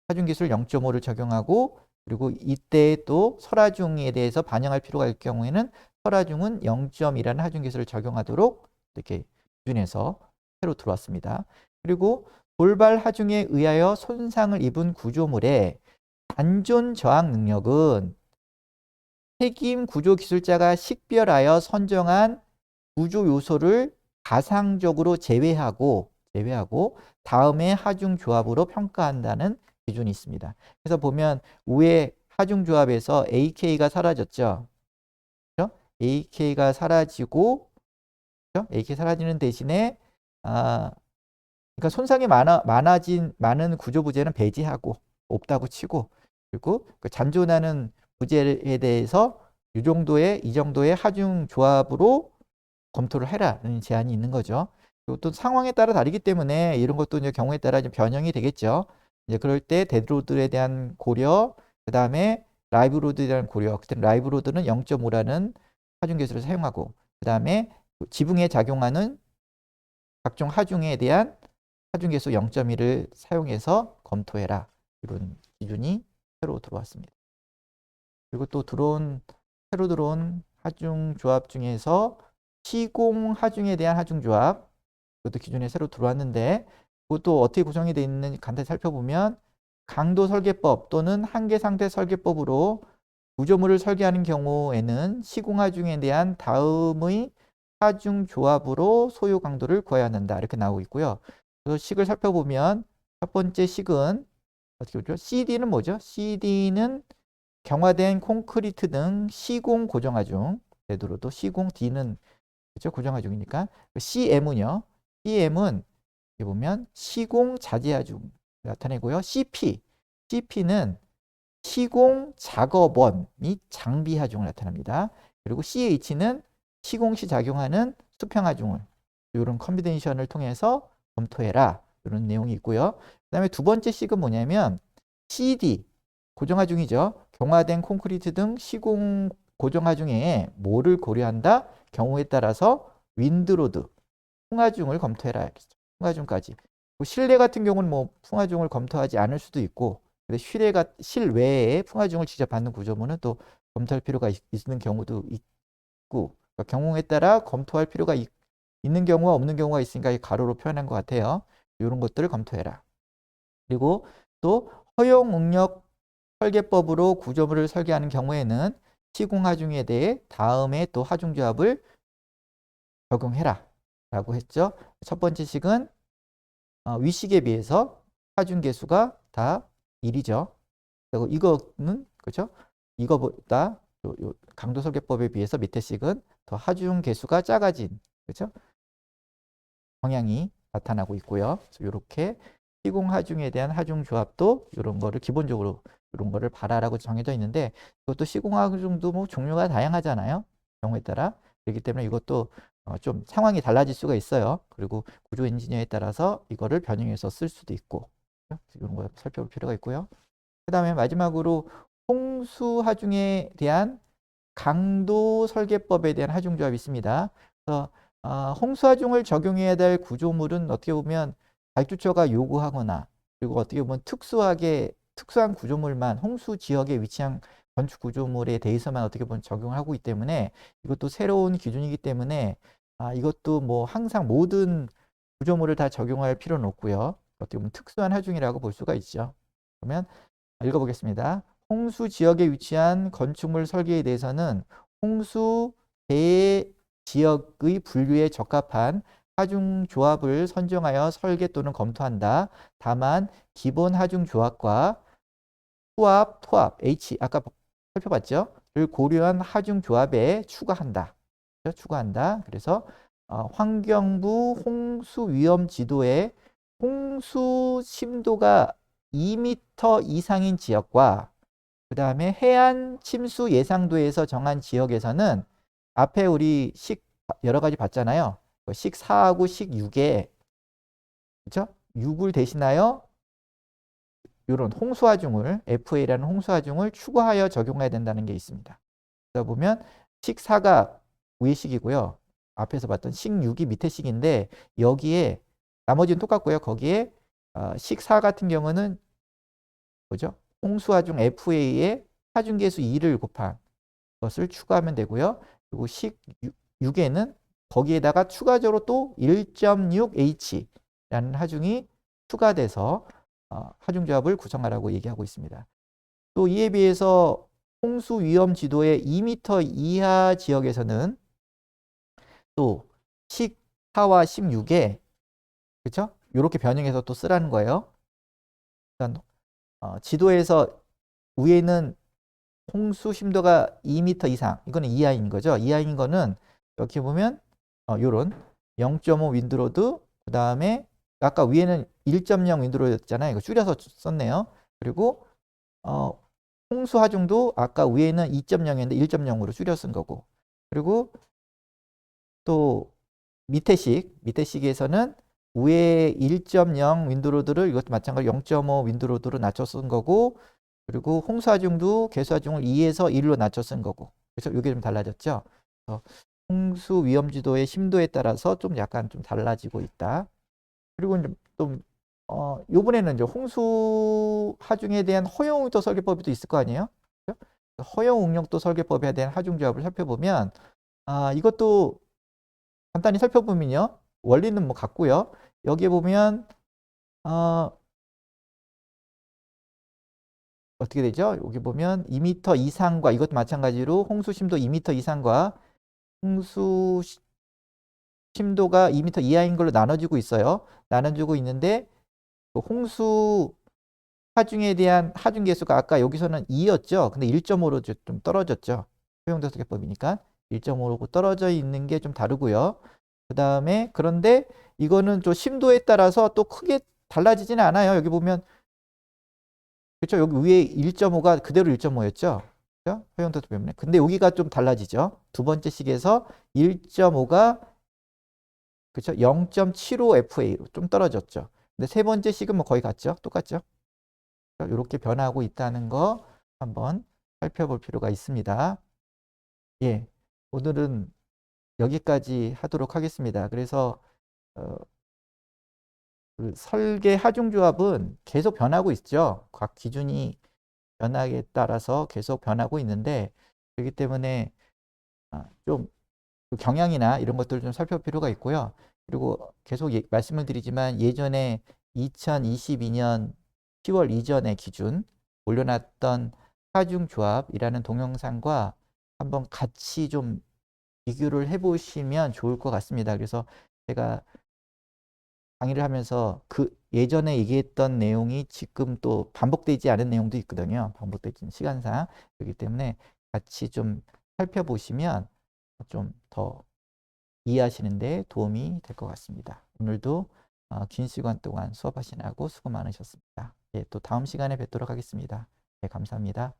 하중기술 0.5를 적용하고 그리고 이때 또 설하중에 대해서 반영할 필요가 있을 경우에는 설하중은 0.2라는 하중기술을 적용하도록 이렇게 기준에서 새로 들어왔습니다. 그리고 돌발 하중에 의하여 손상을 입은 구조물의 안전 저항 능력은 책임 구조 기술자가 식별하여 선정한 구조 요소를 가상적으로 제외하고 다음에 하중 조합으로 평가한다는 기준이 있습니다. 그래서 보면 위에 하중 조합에서 AK가 사라졌죠. 그렇죠? AK가 사라지고 그렇죠? AK 사라지는 대신에 그러니까 손상이 많은 구조 부재는 배제하고 없다고 치고 그리고 그 잔존하는 부재에 대해서 이 정도의 하중 조합으로 검토를 해라는 제안이 있는 거죠. 그리고 또 상황에 따라 다르기 때문에 이런 것도 이제 경우에 따라 좀 변형이 되겠죠. 이제 그럴 때 데드로드에 대한 고려, 그 다음에 라이브로드에 대한 고려. 그때는 라이브로드는 0.5라는 하중 개수를 사용하고, 그 다음에 지붕에 작용하는 각종 하중에 대한 하중 개수 0.1을 사용해서 검토해라. 이런 기준이 새로 들어왔습니다. 그리고 또 새로 들어온 하중 조합 중에서 시공 하중에 대한 하중 조합, 그것도 기준에 새로 들어왔는데 그것도 어떻게 구성이 되어 있는지 간단히 살펴보면 강도 설계법 또는 한계 상태 설계법으로 구조물을 설계하는 경우에는 시공 하중에 대한 다음의 하중 조합으로 소요 강도를 구해야 한다. 이렇게 나오고 있고요. 그래서 식을 살펴보면 첫 번째 식은 어떻게 보죠? CD는 뭐죠? CD는 경화된 콘크리트 등 시공 고정하중, 되도록도 시공 D는 그렇죠? 고정하중이니까 CM은요. CM은 여기 보면 시공 자재하중 나타내고요. CP는 시공 작업원 및 장비 하중을 나타납니다. 그리고 CH는 시공 시 작용하는 수평 하중을 이런 컨비네이션을 통해서 검토해라 이런 내용이 있고요. 그다음에 두 번째 식은 뭐냐면 CD 고정하중이죠. 경화된 콘크리트 등 시공 고정하중에 뭐를 고려한다? 경우에 따라서 윈드로드, 풍하중을 검토해라. 풍하중까지. 실내 같은 경우는 뭐 풍하중을 검토하지 않을 수도 있고, 근데 실외에 풍하중을 직접 받는 구조물은 또 검토할 필요가 있는 경우도 있고, 그러니까 경우에 따라 검토할 필요가 있는 경우와 없는 경우가 있으니까 이 가로로 표현한 것 같아요. 이런 것들을 검토해라. 그리고 또 허용 응력 설계법으로 구조물을 설계하는 경우에는 시공하중에 대해 다음에 또 하중조합을 적용해라 라고 했죠. 첫 번째 식은 위식에 비해서 하중계수가 다 1이죠. 그리고 이거는 그렇죠? 이거보다 요 강도 설계법에 비해서 밑에 식은 더 하중계수가 작아진 그렇죠? 성향이 나타나고 있고요. 이렇게 시공하중에 대한 하중조합도 이런 거를 기본적으로 이런 거를 봐라라고 정해져 있는데 이것도 시공하중도 뭐 종류가 다양하잖아요. 경우에 따라. 그렇기 때문에 이것도 좀 상황이 달라질 수가 있어요. 그리고 구조 엔지니어에 따라서 이거를 변형해서 쓸 수도 있고 이런 거 살펴볼 필요가 있고요. 그 다음에 마지막으로 홍수하중에 대한 강도 설계법에 대한 하중조합이 있습니다. 그래서 홍수하중을 적용해야 될 구조물은 어떻게 보면 발주처가 요구하거나 그리고 어떻게 보면 특수한 구조물만 홍수 지역에 위치한 건축 구조물에 대해서만 어떻게 보면 적용을 하고 있기 때문에 이것도 새로운 기준이기 때문에 이것도 뭐 항상 모든 구조물을 다 적용할 필요는 없고요. 어떻게 보면 특수한 하중이라고 볼 수가 있죠. 그러면 읽어보겠습니다. 홍수 지역에 위치한 건축물 설계에 대해서는 홍수 대 지역의 분류에 적합한 하중 조합을 선정하여 설계 또는 검토한다. 다만 기본 하중 조합과 후합, 토합, H 아까 살펴봤죠? 를 고려한 하중 조합에 추가한다. 추가한다. 그래서 환경부 홍수 위험 지도에 홍수 심도가 2m 이상인 지역과 그 다음에 해안 침수 예상도에서 정한 지역에서는 앞에 우리 식 여러 가지 봤잖아요. 식 4하고 식 6에 그렇죠? 6을 대신하여 이런 홍수하중을 FA라는 홍수하중을 추가하여 적용해야 된다는 게 있습니다. 그러다 보면 식 4가 위의 식이고요. 앞에서 봤던 식 6이 밑에 식인데 여기에 나머지는 똑같고요. 거기에 식 4 같은 경우는 뭐죠? 홍수하중 FA에 하중계수 2를 곱한 것을 추가하면 되고요. 그리고 식 6에는 거기에다가 추가적으로 또 1.6H라는 하중이 추가돼서 하중조합을 구성하라고 얘기하고 있습니다. 또 이에 비해서 홍수 위험 지도의 2m 이하 지역에서는 또 식 4와 16에 그렇죠? 이렇게 변형해서 또 쓰라는 거예요. 일단 지도에서 위에는 홍수 심도가 2m 이상, 이거는 이하인 거죠. 이하인 거는 이렇게 보면 요런 0.5 윈드로드, 그 다음에 아까 위에는 1.0 윈드로드였잖아요. 이거 줄여서 썼네요. 그리고 홍수 하중도 아까 위에는 2.0이었는데 1.0으로 줄여 쓴 거고. 그리고 또 밑에 식에서는 위에 1.0 윈드로드를 이것도 마찬가지로 0.5 윈드로드로 낮춰 쓴 거고 그리고 홍수하중도 개수하중을 2에서 1로 낮춰 쓴 거고 그래서 이게 좀 달라졌죠. 홍수 위험지도의 심도에 따라서 좀 약간 좀 달라지고 있다. 그리고 이제 또 요번에는 이제 홍수 하중에 대한 허용도 설계법이 또 있을 거 아니에요? 그렇죠? 허용 응력도 설계법에 대한 하중조합을 살펴보면 이것도 간단히 살펴보면요. 원리는 뭐 같고요. 여기에 보면 어떻게 되죠? 여기 보면 2m 이상과 이것도 마찬가지로 홍수 심도 2m 이상과 홍수 심도가 2m 이하인 걸로 나눠지고 있어요. 나눠지고 있는데 홍수 하중에 대한 하중 계수가 아까 여기서는 2였죠. 근데 1.5로 좀 떨어졌죠. 소용도설계법이니까 1.5로 떨어져 있는 게 좀 다르고요. 그 다음에 그런데 이거는 좀 심도에 따라서 또 크게 달라지지는 않아요. 여기 보면 그렇죠. 여기 위에 1.5가 그대로 1.5였죠. 그렇죠? 소용도 때문에. 근데 여기가 좀 달라지죠. 두 번째 식에서 1.5가 그렇죠. 0.75FA로 좀 떨어졌죠. 근데 세 번째 식은 뭐 거의 같죠. 똑같죠. 이렇게 변하고 있다는 거 한번 살펴볼 필요가 있습니다. 예, 오늘은 여기까지 하도록 하겠습니다. 그래서 그 설계 하중조합은 계속 변하고 있죠. 각 기준이 변화에 따라서 계속 변하고 있는데 그렇기 때문에 좀그 경향이나 이런 것들을 좀 살펴볼 필요가 있고요. 그리고 계속 말씀을 드리지만 예전에 2022년 10월 이전의 기준 올려놨던 하중조합이라는 동영상과 한번 같이 좀 비교를 해보시면 좋을 것 같습니다. 그래서 제가 강의를 하면서 그 예전에 얘기했던 내용이 지금 또 반복되지 않은 내용도 있거든요. 반복되는 시간상. 그렇기 때문에 같이 좀 살펴보시면 좀 더 이해하시는 데 도움이 될 것 같습니다. 오늘도 긴 시간 동안 수업하시느라고 수고 많으셨습니다. 예, 또 다음 시간에 뵙도록 하겠습니다. 네, 감사합니다.